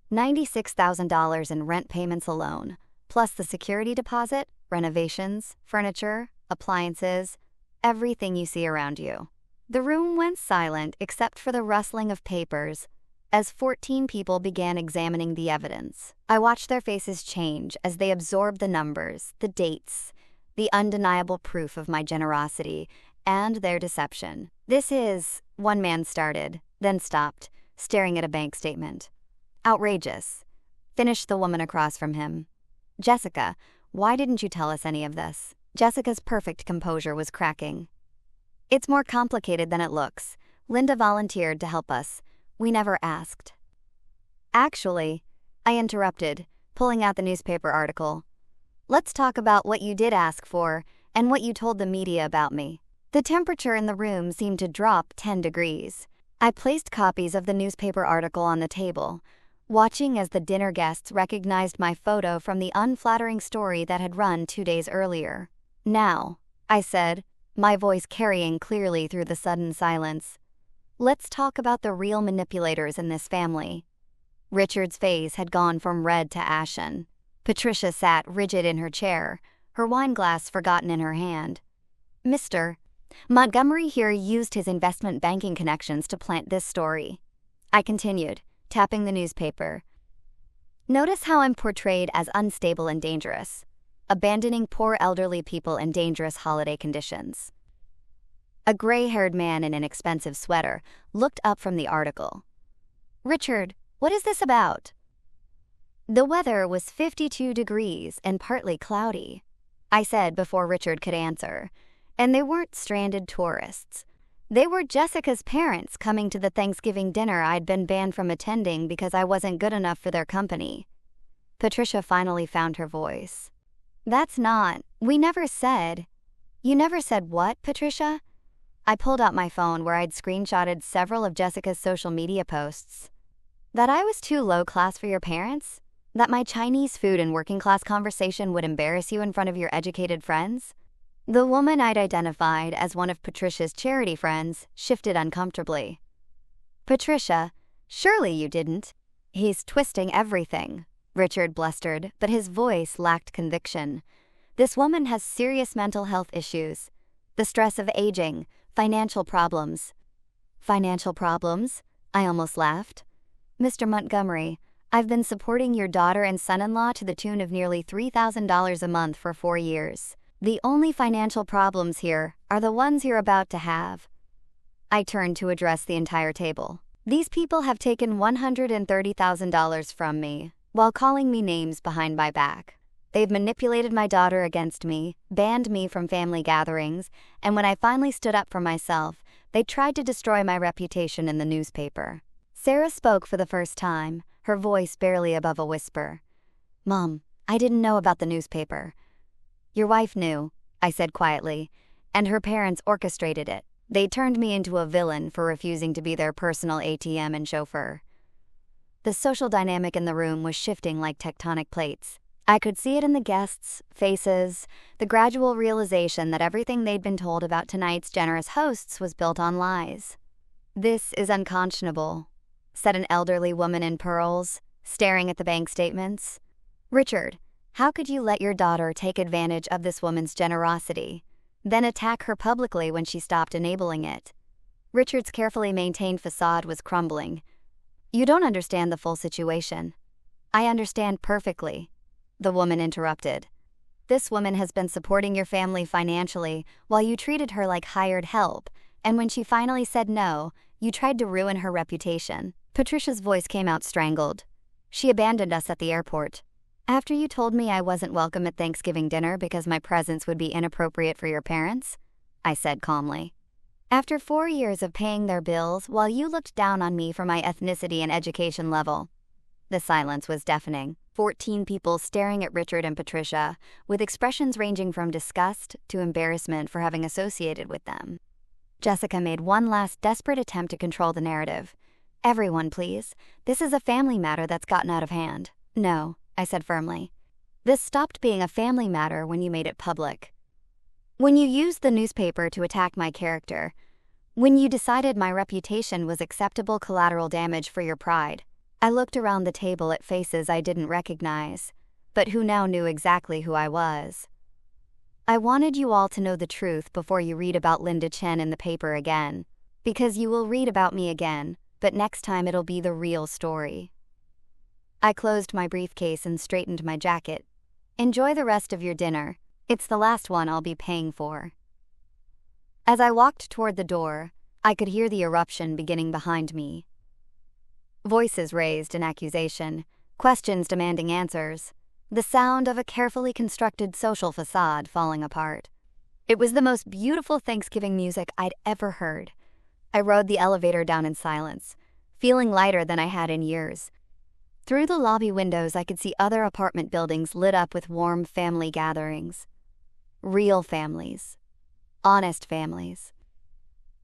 $96,000 in rent payments alone, plus the security deposit, renovations, furniture, appliances, everything you see around you. The room went silent except for the rustling of papers as 14 people began examining the evidence. I watched their faces change as they absorbed the numbers, the dates, the undeniable proof of my generosity, and their deception. This is, one man started, then stopped, staring at a bank statement. Outrageous, finished the woman across from him. Jessica, why didn't you tell us any of this? Jessica's perfect composure was cracking. It's more complicated than it looks. Linda volunteered to help us. We never asked. Actually, I interrupted, pulling out the newspaper article. Let's talk about what you did ask for and what you told the media about me. The temperature in the room seemed to drop 10 degrees. I placed copies of the newspaper article on the table, watching as the dinner guests recognized my photo from the unflattering story that had run 2 days earlier. Now, I said, my voice carrying clearly through the sudden silence. Let's talk about the real manipulators in this family. Richard's face had gone from red to ashen. Patricia sat rigid in her chair, her wine glass forgotten in her hand. Mr. Montgomery here used his investment banking connections to plant this story. I continued, tapping the newspaper. Notice how I'm portrayed as unstable and dangerous, abandoning poor elderly people in dangerous holiday conditions. A gray-haired man in an expensive sweater looked up from the article. Richard, what is this about? The weather was 52 degrees and partly cloudy, I said before Richard could answer. And they weren't stranded tourists. They were Jessica's parents coming to the Thanksgiving dinner I'd been banned from attending because I wasn't good enough for their company. Patricia finally found her voice. We never said. You never said what, Patricia? I pulled out my phone where I'd screenshotted several of Jessica's social media posts. That I was too low class for your parents? That my Chinese food and working class conversation would embarrass you in front of your educated friends? The woman I'd identified as one of Patricia's charity friends shifted uncomfortably. Patricia, surely you didn't. He's twisting everything, Richard blustered, but his voice lacked conviction. This woman has serious mental health issues. The stress of aging, financial problems. Financial problems? I almost laughed. Mr. Montgomery, I've been supporting your daughter and son-in-law to the tune of nearly $3,000 a month for 4 years. The only financial problems here are the ones you're about to have." I turned to address the entire table. "These people have taken $130,000 from me while calling me names behind my back. They've manipulated my daughter against me, banned me from family gatherings, and when I finally stood up for myself, they tried to destroy my reputation in the newspaper." Sarah spoke for the first time, her voice barely above a whisper. "Mom, I didn't know about the newspaper." "Your wife knew," I said quietly, "and her parents orchestrated it. They turned me into a villain for refusing to be their personal ATM and chauffeur." The social dynamic in the room was shifting like tectonic plates. I could see it in the guests' faces, the gradual realization that everything they'd been told about tonight's generous hosts was built on lies. "This is unconscionable," said an elderly woman in pearls, staring at the bank statements. "Richard, how could you let your daughter take advantage of this woman's generosity, then attack her publicly when she stopped enabling it?" Richard's carefully maintained facade was crumbling. "You don't understand the full situation." "I understand perfectly," the woman interrupted. "This woman has been supporting your family financially while you treated her like hired help, and when she finally said no, you tried to ruin her reputation." Patricia's voice came out strangled. "She abandoned us at the airport. After you told me I wasn't welcome at Thanksgiving dinner because my presence would be inappropriate for your parents," I said calmly. "After 4 years of paying their bills while you looked down on me for my ethnicity and education level." The silence was deafening. 14 people staring at Richard and Patricia, with expressions ranging from disgust to embarrassment for having associated with them. Jessica made one last desperate attempt to control the narrative. "Everyone, please. This is a family matter that's gotten out of hand." "No," I said firmly. "This stopped being a family matter when you made it public. When you used the newspaper to attack my character. When you decided my reputation was acceptable collateral damage for your pride." I looked around the table at faces I didn't recognize, but who now knew exactly who I was. "I wanted you all to know the truth before you read about Linda Chen in the paper again. Because you will read about me again, but next time it'll be the real story." I closed my briefcase and straightened my jacket. "Enjoy the rest of your dinner. It's the last one I'll be paying for." As I walked toward the door, I could hear the eruption beginning behind me. Voices raised in accusation, questions demanding answers, the sound of a carefully constructed social facade falling apart. It was the most beautiful Thanksgiving music I'd ever heard. I rode the elevator down in silence, feeling lighter than I had in years. Through the lobby windows, I could see other apartment buildings lit up with warm family gatherings. Real families. Honest families.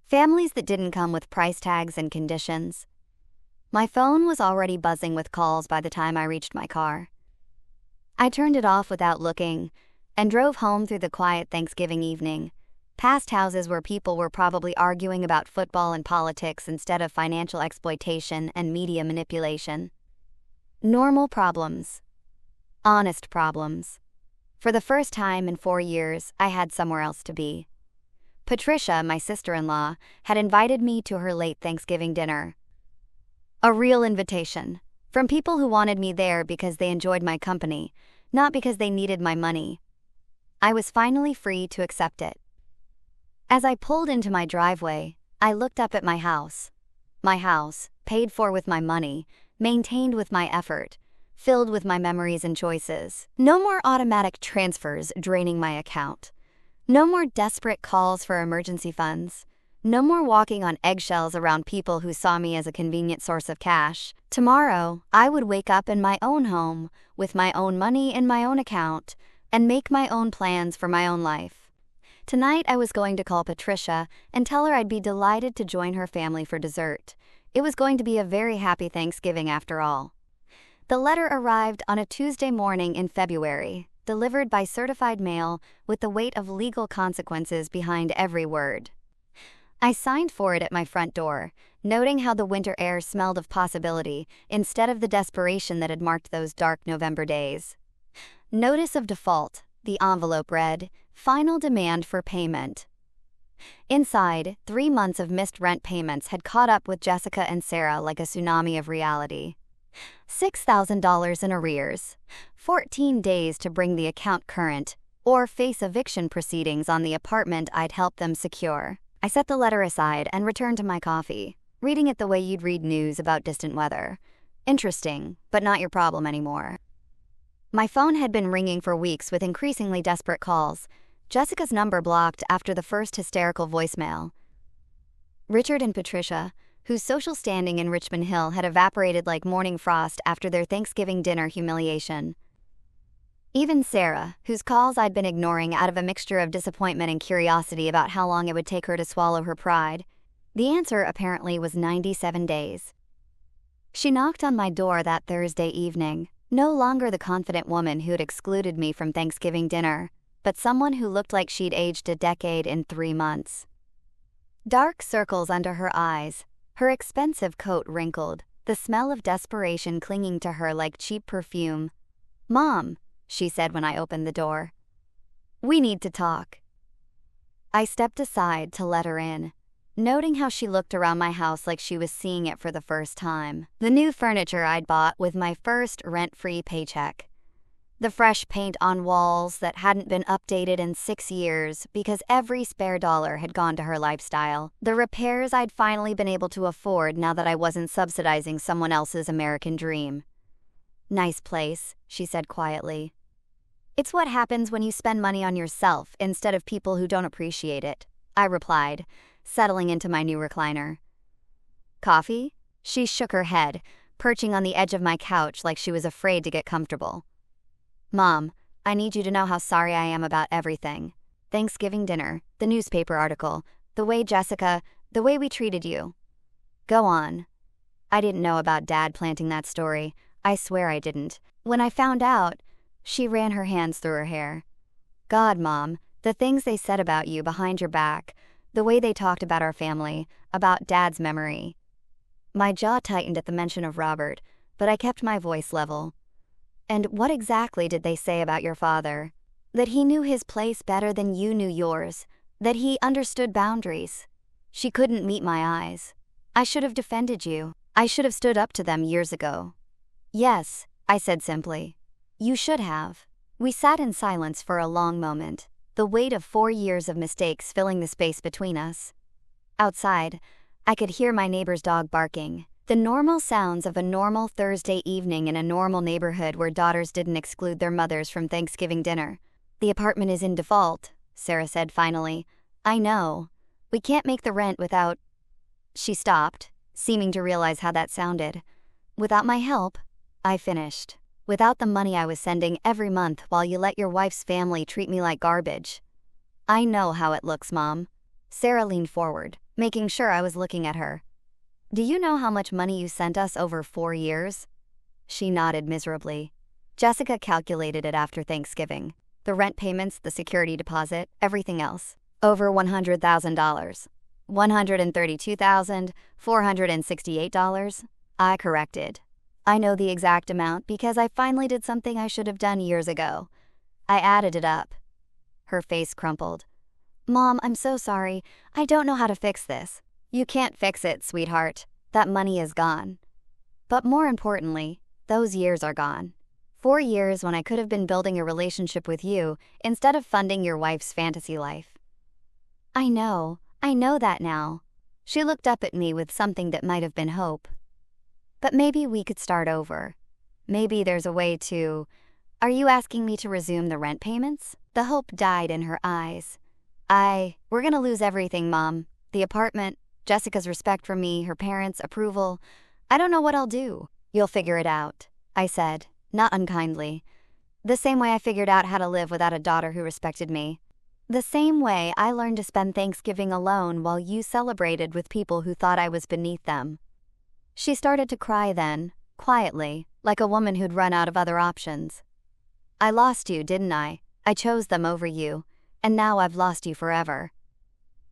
Families that didn't come with price tags and conditions. My phone was already buzzing with calls by the time I reached my car. I turned it off without looking and drove home through the quiet Thanksgiving evening, past houses where people were probably arguing about football and politics instead of financial exploitation and media manipulation. Normal problems. Honest problems. For the first time in 4 years, I had somewhere else to be. Patricia, my sister-in-law, had invited me to her late Thanksgiving dinner. A real invitation, from people who wanted me there because they enjoyed my company, not because they needed my money. I was finally free to accept it. As I pulled into my driveway, I looked up at my house. My house, paid for with my money, maintained with my effort, filled with my memories and choices. No more automatic transfers draining my account. No more desperate calls for emergency funds. No more walking on eggshells around people who saw me as a convenient source of cash. Tomorrow, I would wake up in my own home, with my own money in my own account, and make my own plans for my own life. Tonight, I was going to call Patricia and tell her I'd be delighted to join her family for dessert. It was going to be a very happy Thanksgiving after all. The letter arrived on a Tuesday morning in February, delivered by certified mail with the weight of legal consequences behind every word. I signed for it at my front door, noting how the winter air smelled of possibility instead of the desperation that had marked those dark November days. Notice of default, the envelope read, final demand for payment. Inside, 3 months of missed rent payments had caught up with Jessica and Sarah like a tsunami of reality. $6,000 in arrears, 14 days to bring the account current, or face eviction proceedings on the apartment I'd helped them secure. I set the letter aside and returned to my coffee, reading it the way you'd read news about distant weather. Interesting, but not your problem anymore. My phone had been ringing for weeks with increasingly desperate calls. Jessica's number blocked after the first hysterical voicemail. Richard and Patricia, whose social standing in Richmond Hill had evaporated like morning frost after their Thanksgiving dinner humiliation. Even Sarah, whose calls I'd been ignoring out of a mixture of disappointment and curiosity about how long it would take her to swallow her pride. The answer apparently was 97 days. She knocked on my door that Thursday evening, no longer the confident woman who'd excluded me from Thanksgiving dinner, but someone who looked like she'd aged a decade in 3 months. Dark circles under her eyes, her expensive coat wrinkled, the smell of desperation clinging to her like cheap perfume. "Mom," she said when I opened the door. "We need to talk." I stepped aside to let her in, noting how she looked around my house like she was seeing it for the first time. The new furniture I'd bought with my first rent-free paycheck. The fresh paint on walls that hadn't been updated in 6 years because every spare dollar had gone to her lifestyle. The repairs I'd finally been able to afford now that I wasn't subsidizing someone else's American dream. "Nice place," she said quietly. "It's what happens when you spend money on yourself instead of people who don't appreciate it," I replied, settling into my new recliner. "Coffee?" She shook her head, perching on the edge of my couch like she was afraid to get comfortable. "Mom, I need you to know how sorry I am about everything. Thanksgiving dinner, the newspaper article, the way we treated you." "Go on." I didn't know about Dad planting that story. I swear I didn't. When I found out, she ran her hands through her hair. "God, Mom, the things they said about you behind your back, the way they talked about our family, about Dad's memory." My jaw tightened at the mention of Robert, but I kept my voice level. "And what exactly did they say about your father? That he knew his place better than you knew yours, that he understood boundaries." She couldn't meet my eyes. "I should have defended you. I should have stood up to them years ago." "Yes," I said simply. "You should have." We sat in silence for a long moment, the weight of 4 years of mistakes filling the space between us. Outside, I could hear my neighbor's dog barking. The normal sounds of a normal Thursday evening in a normal neighborhood where daughters didn't exclude their mothers from Thanksgiving dinner. "The apartment is in default," Sarah said finally. "I know. We can't make the rent without—" She stopped, seeming to realize how that sounded. "Without my help," I finished. "Without the money I was sending every month while you let your wife's family treat me like garbage." "I know how it looks, Mom." Sarah leaned forward, making sure I was looking at her. "Do you know how much money you sent us over 4 years? She nodded miserably. Jessica calculated it after Thanksgiving. The rent payments, the security deposit, everything else. Over $100,000. $132,468. I corrected. "I know the exact amount because I finally did something I should have done years ago. I added it up." Her face crumpled. "Mom, I'm so sorry. I don't know how to fix this." "You can't fix it, sweetheart. That money is gone. But more importantly, those years are gone. 4 years when I could have been building a relationship with you instead of funding your wife's fantasy life." I know that now." She looked up at me with something that might have been hope. "But maybe we could start over. Maybe there's a way to—" "Are you asking me to resume the rent payments?" The hope died in her eyes. We're gonna lose everything, Mom. The apartment, Jessica's respect for me, her parents' approval. I don't know what I'll do." "You'll figure it out," I said, not unkindly. "The same way I figured out how to live without a daughter who respected me. The same way I learned to spend Thanksgiving alone while you celebrated with people who thought I was beneath them." She started to cry then, quietly, like a woman who'd run out of other options. "I lost you, didn't I? I chose them over you, and now I've lost you forever."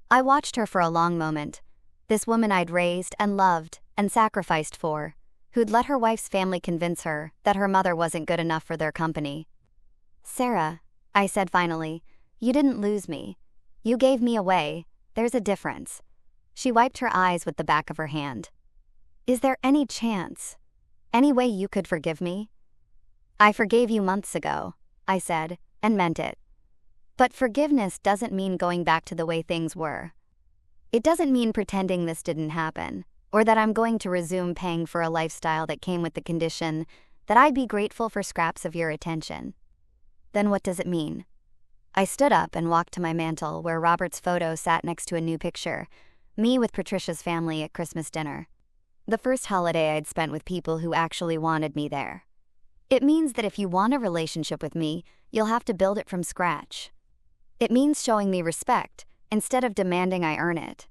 I watched her for a long moment. This woman I'd raised and loved and sacrificed for, who'd let her wife's family convince her that her mother wasn't good enough for their company. "Sarah," I said finally, "you didn't lose me. You gave me away. There's a difference." She wiped her eyes with the back of her hand. "Is there any chance?" Any way you could forgive me? I forgave you months ago, I said, and meant it. But forgiveness doesn't mean going back to the way things were. It doesn't mean pretending this didn't happen, or that I'm going to resume paying for a lifestyle that came with the condition that I'd be grateful for scraps of your attention. Then what does it mean? I stood up and walked to my mantel where Robert's photo sat next to a new picture, me with Patricia's family at Christmas dinner. The first holiday I'd spent with people who actually wanted me there. It means that if you want a relationship with me, you'll have to build it from scratch. It means showing me respect instead of demanding I earn it.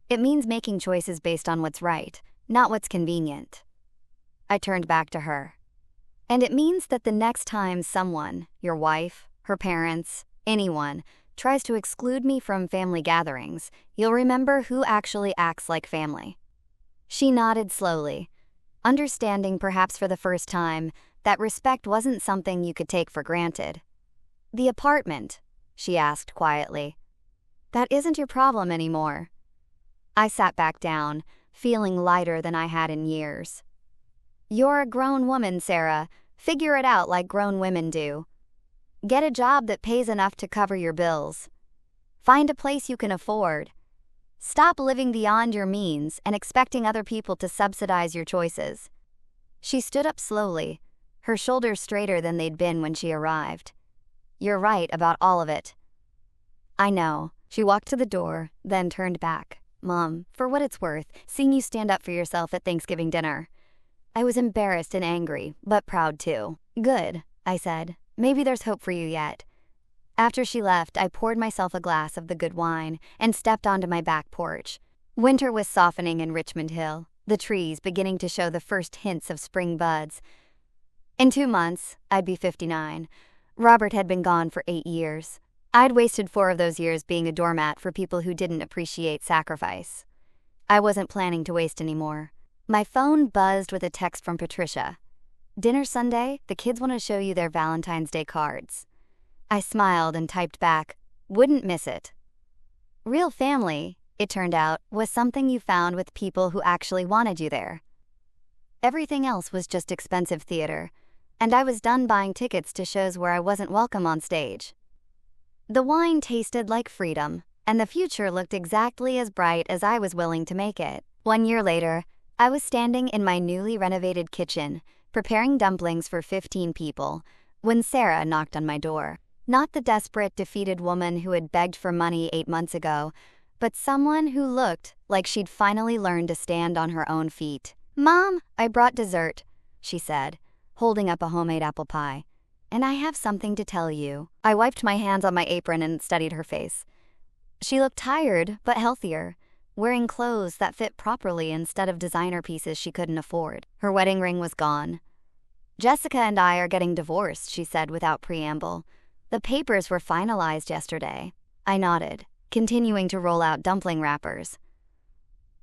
It means making choices based on what's right, not what's convenient. I turned back to her. And it means that the next time someone, your wife, her parents, anyone, tries to exclude me from family gatherings, you'll remember who actually acts like family. She nodded slowly, understanding perhaps for the first time that respect wasn't something you could take for granted. The apartment, she asked quietly. That isn't your problem anymore. I sat back down, feeling lighter than I had in years. You're a grown woman, Sarah. Figure it out like grown women do. Get a job that pays enough to cover your bills. Find a place you can afford. Stop living beyond your means and expecting other people to subsidize your choices. She stood up slowly, her shoulders straighter than they'd been when she arrived. You're right about all of it. I know. She walked to the door, then turned back. Mom, for what it's worth, seeing you stand up for yourself at Thanksgiving dinner. I was embarrassed and angry, but proud too. Good, I said. Maybe there's hope for you yet. After she left, I poured myself a glass of the good wine and stepped onto my back porch. Winter was softening in Richmond Hill, the trees beginning to show the first hints of spring buds. In 2 months, I'd be 59. Robert had been gone for 8 years. I'd wasted 4 of those years being a doormat for people who didn't appreciate sacrifice. I wasn't planning to waste any more. My phone buzzed with a text from Patricia. Dinner Sunday, the kids want to show you their Valentine's Day cards. I smiled and typed back, wouldn't miss it. Real family, it turned out, was something you found with people who actually wanted you there. Everything else was just expensive theater, and I was done buying tickets to shows where I wasn't welcome on stage. The wine tasted like freedom, and the future looked exactly as bright as I was willing to make it. 1 year later, I was standing in my newly renovated kitchen, preparing dumplings for 15 people, when Sarah knocked on my door. Not the desperate, defeated woman who had begged for money 8 months ago, but someone who looked like she'd finally learned to stand on her own feet. Mom, I brought dessert, she said, holding up a homemade apple pie. And I have something to tell you. I wiped my hands on my apron and studied her face. She looked tired, but healthier, wearing clothes that fit properly instead of designer pieces she couldn't afford. Her wedding ring was gone. Jessica and I are getting divorced, she said without preamble. The papers were finalized yesterday. I nodded, continuing to roll out dumpling wrappers.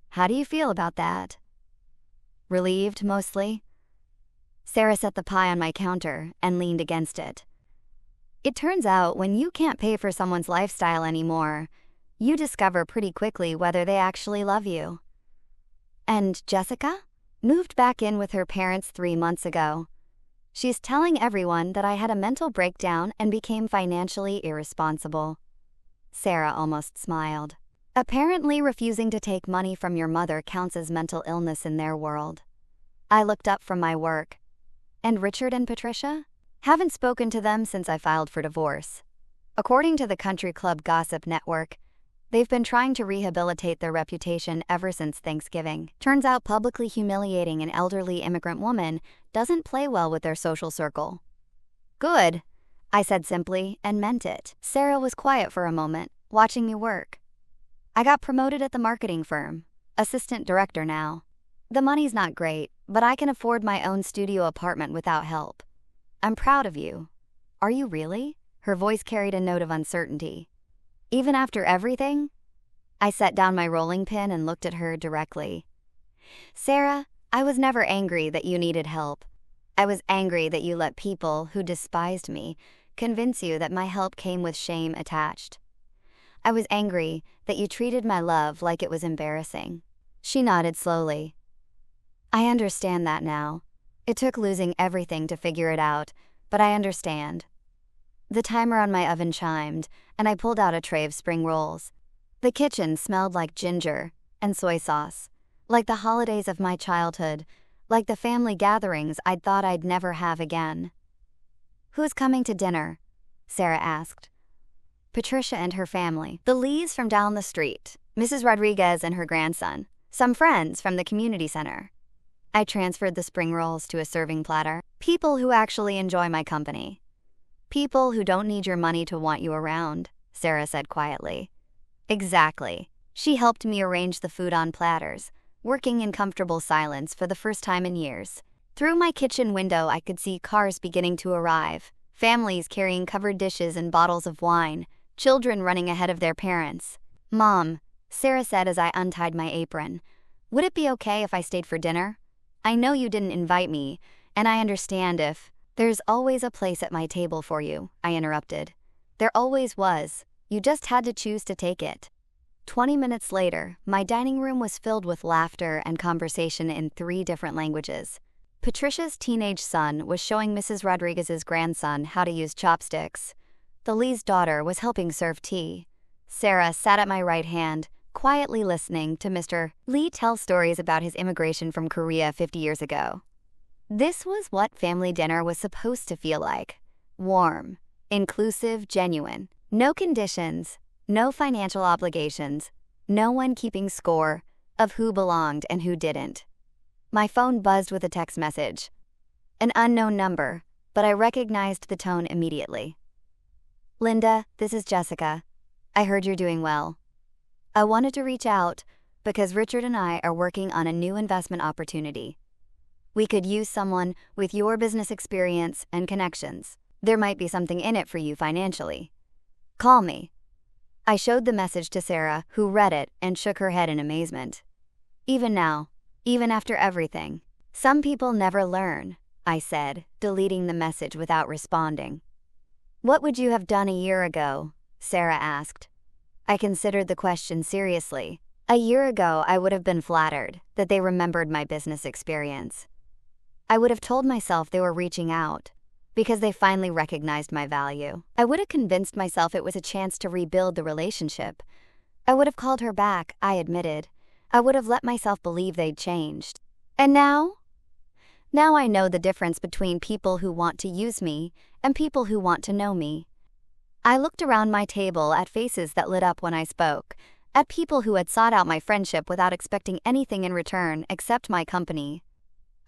How do you feel about that? Relieved, mostly. Sarah set the pie on my counter and leaned against it. It turns out when you can't pay for someone's lifestyle anymore, you discover pretty quickly whether they actually love you. And Jessica? Moved back in with her parents 3 months ago. She's telling everyone that I had a mental breakdown and became financially irresponsible. Sarah almost smiled. Apparently refusing to take money from your mother counts as mental illness in their world. I looked up from my work. And Richard and Patricia? Haven't spoken to them since I filed for divorce. According to the Country Club Gossip Network, they've been trying to rehabilitate their reputation ever since Thanksgiving. Turns out publicly humiliating an elderly immigrant woman doesn't play well with their social circle. Good, I said simply and meant it. Sarah was quiet for a moment, watching me work. I got promoted at the marketing firm, assistant director now. The money's not great, but I can afford my own studio apartment without help. I'm proud of you. Are you really? Her voice carried a note of uncertainty. Even after everything? I set down my rolling pin and looked at her directly. Sarah, I was never angry that you needed help. I was angry that you let people who despised me convince you that my help came with shame attached. I was angry that you treated my love like it was embarrassing. She nodded slowly. I understand that now. It took losing everything to figure it out, but I understand. The timer on my oven chimed, and I pulled out a tray of spring rolls. The kitchen smelled like ginger and soy sauce, like the holidays of my childhood, like the family gatherings I'd thought I'd never have again. "Who's coming to dinner?" Sarah asked. "Patricia and her family. The Lees from down the street, Mrs. Rodriguez and her grandson, some friends from the community center." I transferred the spring rolls to a serving platter. "People who actually enjoy my company. People who don't need your money to want you around," Sarah said quietly. "Exactly." She helped me arrange the food on platters, working in comfortable silence for the first time in years. Through my kitchen window I could see cars beginning to arrive, families carrying covered dishes and bottles of wine, children running ahead of their parents. "Mom," Sarah said as I untied my apron, "would it be okay if I stayed for dinner? I know you didn't invite me, and I understand if—" "There's always a place at my table for you," I interrupted. "There always was. You just had to choose to take it." 20 minutes later, my dining room was filled with laughter and conversation in 3 different languages. Patricia's teenage son was showing Mrs. Rodriguez's grandson how to use chopsticks. The Lee's daughter was helping serve tea. Sarah sat at my right hand, quietly listening to Mr. Lee tell stories about his immigration from Korea 50 years ago. This was what family dinner was supposed to feel like. Warm, inclusive, genuine. No conditions, no financial obligations, no one keeping score of who belonged and who didn't. My phone buzzed with a text message. An unknown number, but I recognized the tone immediately. "Linda, this is Jessica. I heard you're doing well. I wanted to reach out because Richard and I are working on a new investment opportunity. We could use someone with your business experience and connections. There might be something in it for you financially. Call me." I showed the message to Sarah, who read it and shook her head in amazement. "Even now, even after everything, some people never learn," I said, deleting the message without responding. "What would you have done a year ago?" Sarah asked. I considered the question seriously. A year ago, I would have been flattered that they remembered my business experience. I would have told myself they were reaching out because they finally recognized my value. I would have convinced myself it was a chance to rebuild the relationship. I would have called her back, I admitted. I would have let myself believe they'd changed. And now? Now I know the difference between people who want to use me and people who want to know me. I looked around my table at faces that lit up when I spoke, at people who had sought out my friendship without expecting anything in return except my company.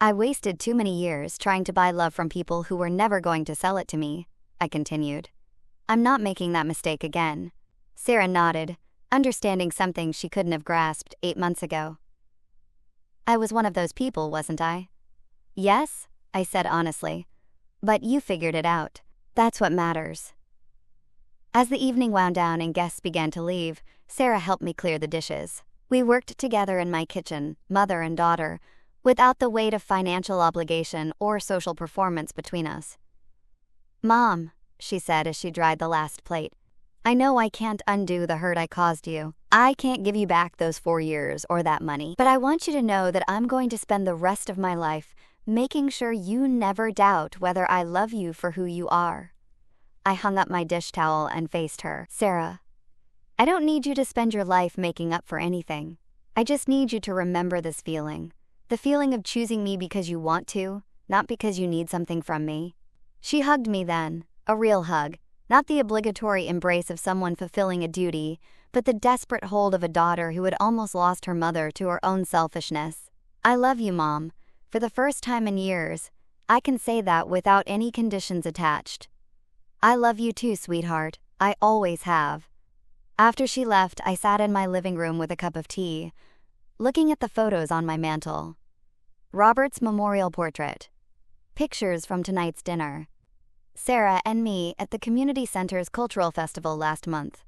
I wasted too many years trying to buy love from people who were never going to sell it to me, I continued. I'm not making that mistake again. Sarah nodded, understanding something she couldn't have grasped 8 months ago. I was one of those people, wasn't I? Yes, I said honestly. But you figured it out. That's what matters. As the evening wound down and guests began to leave, Sarah helped me clear the dishes. We worked together in my kitchen, mother and daughter, without the weight of financial obligation or social performance between us. "Mom," she said as she dried the last plate, "I know I can't undo the hurt I caused you. I can't give you back those 4 years or that money, but I want you to know that I'm going to spend the rest of my life making sure you never doubt whether I love you for who you are." I hung up my dish towel and faced her. "Sarah, I don't need you to spend your life making up for anything. I just need you to remember this feeling. The feeling of choosing me because you want to, not because you need something from me." She hugged me then, a real hug, not the obligatory embrace of someone fulfilling a duty, but the desperate hold of a daughter who had almost lost her mother to her own selfishness. "I love you, Mom. For the first time in years, I can say that without any conditions attached. I love you too, sweetheart. I always have." After she left, I sat in my living room with a cup of tea, looking at the photos on my mantle. Robert's memorial portrait. Pictures from tonight's dinner. Sarah and me at the community center's cultural festival last month.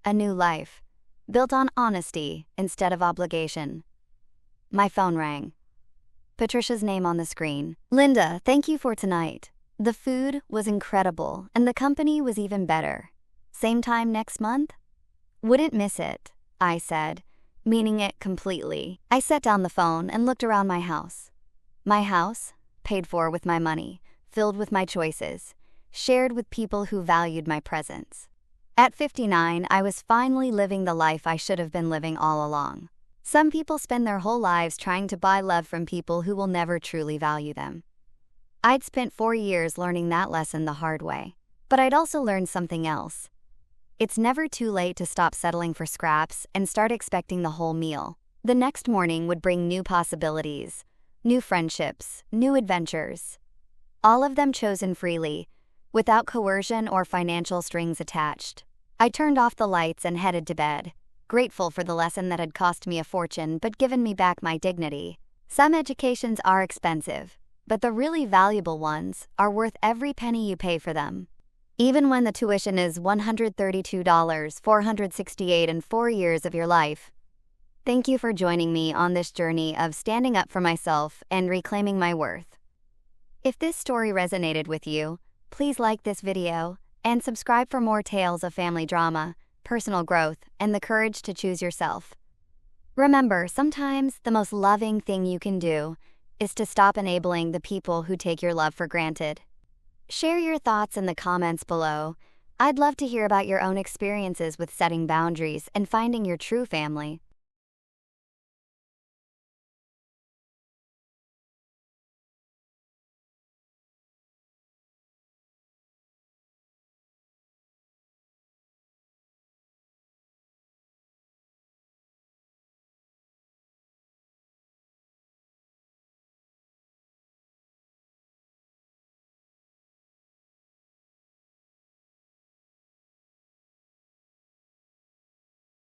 A new life, built on honesty instead of obligation. My phone rang. Patricia's name on the screen. "Linda, thank you for tonight. The food was incredible and the company was even better. Same time next month?" "Wouldn't miss it," I said, meaning it completely. I set down the phone and looked around my house. My house, paid for with my money, filled with my choices, shared with people who valued my presence. At 59, I was finally living the life I should have been living all along. Some people spend their whole lives trying to buy love from people who will never truly value them. I'd spent 4 years learning that lesson the hard way. But I'd also learned something else. It's never too late to stop settling for scraps and start expecting the whole meal. The next morning would bring new possibilities, new friendships, new adventures. All of them chosen freely, without coercion or financial strings attached. I turned off the lights and headed to bed, grateful for the lesson that had cost me a fortune but given me back my dignity. Some educations are expensive, but the really valuable ones are worth every penny you pay for them. Even when the tuition is $132, $468 in 4 years of your life. Thank you for joining me on this journey of standing up for myself and reclaiming my worth. If this story resonated with you, please like this video and subscribe for more tales of family drama, personal growth, and the courage to choose yourself. Remember, sometimes the most loving thing you can do is to stop enabling the people who take your love for granted. Share your thoughts in the comments below. I'd love to hear about your own experiences with setting boundaries and finding your true family.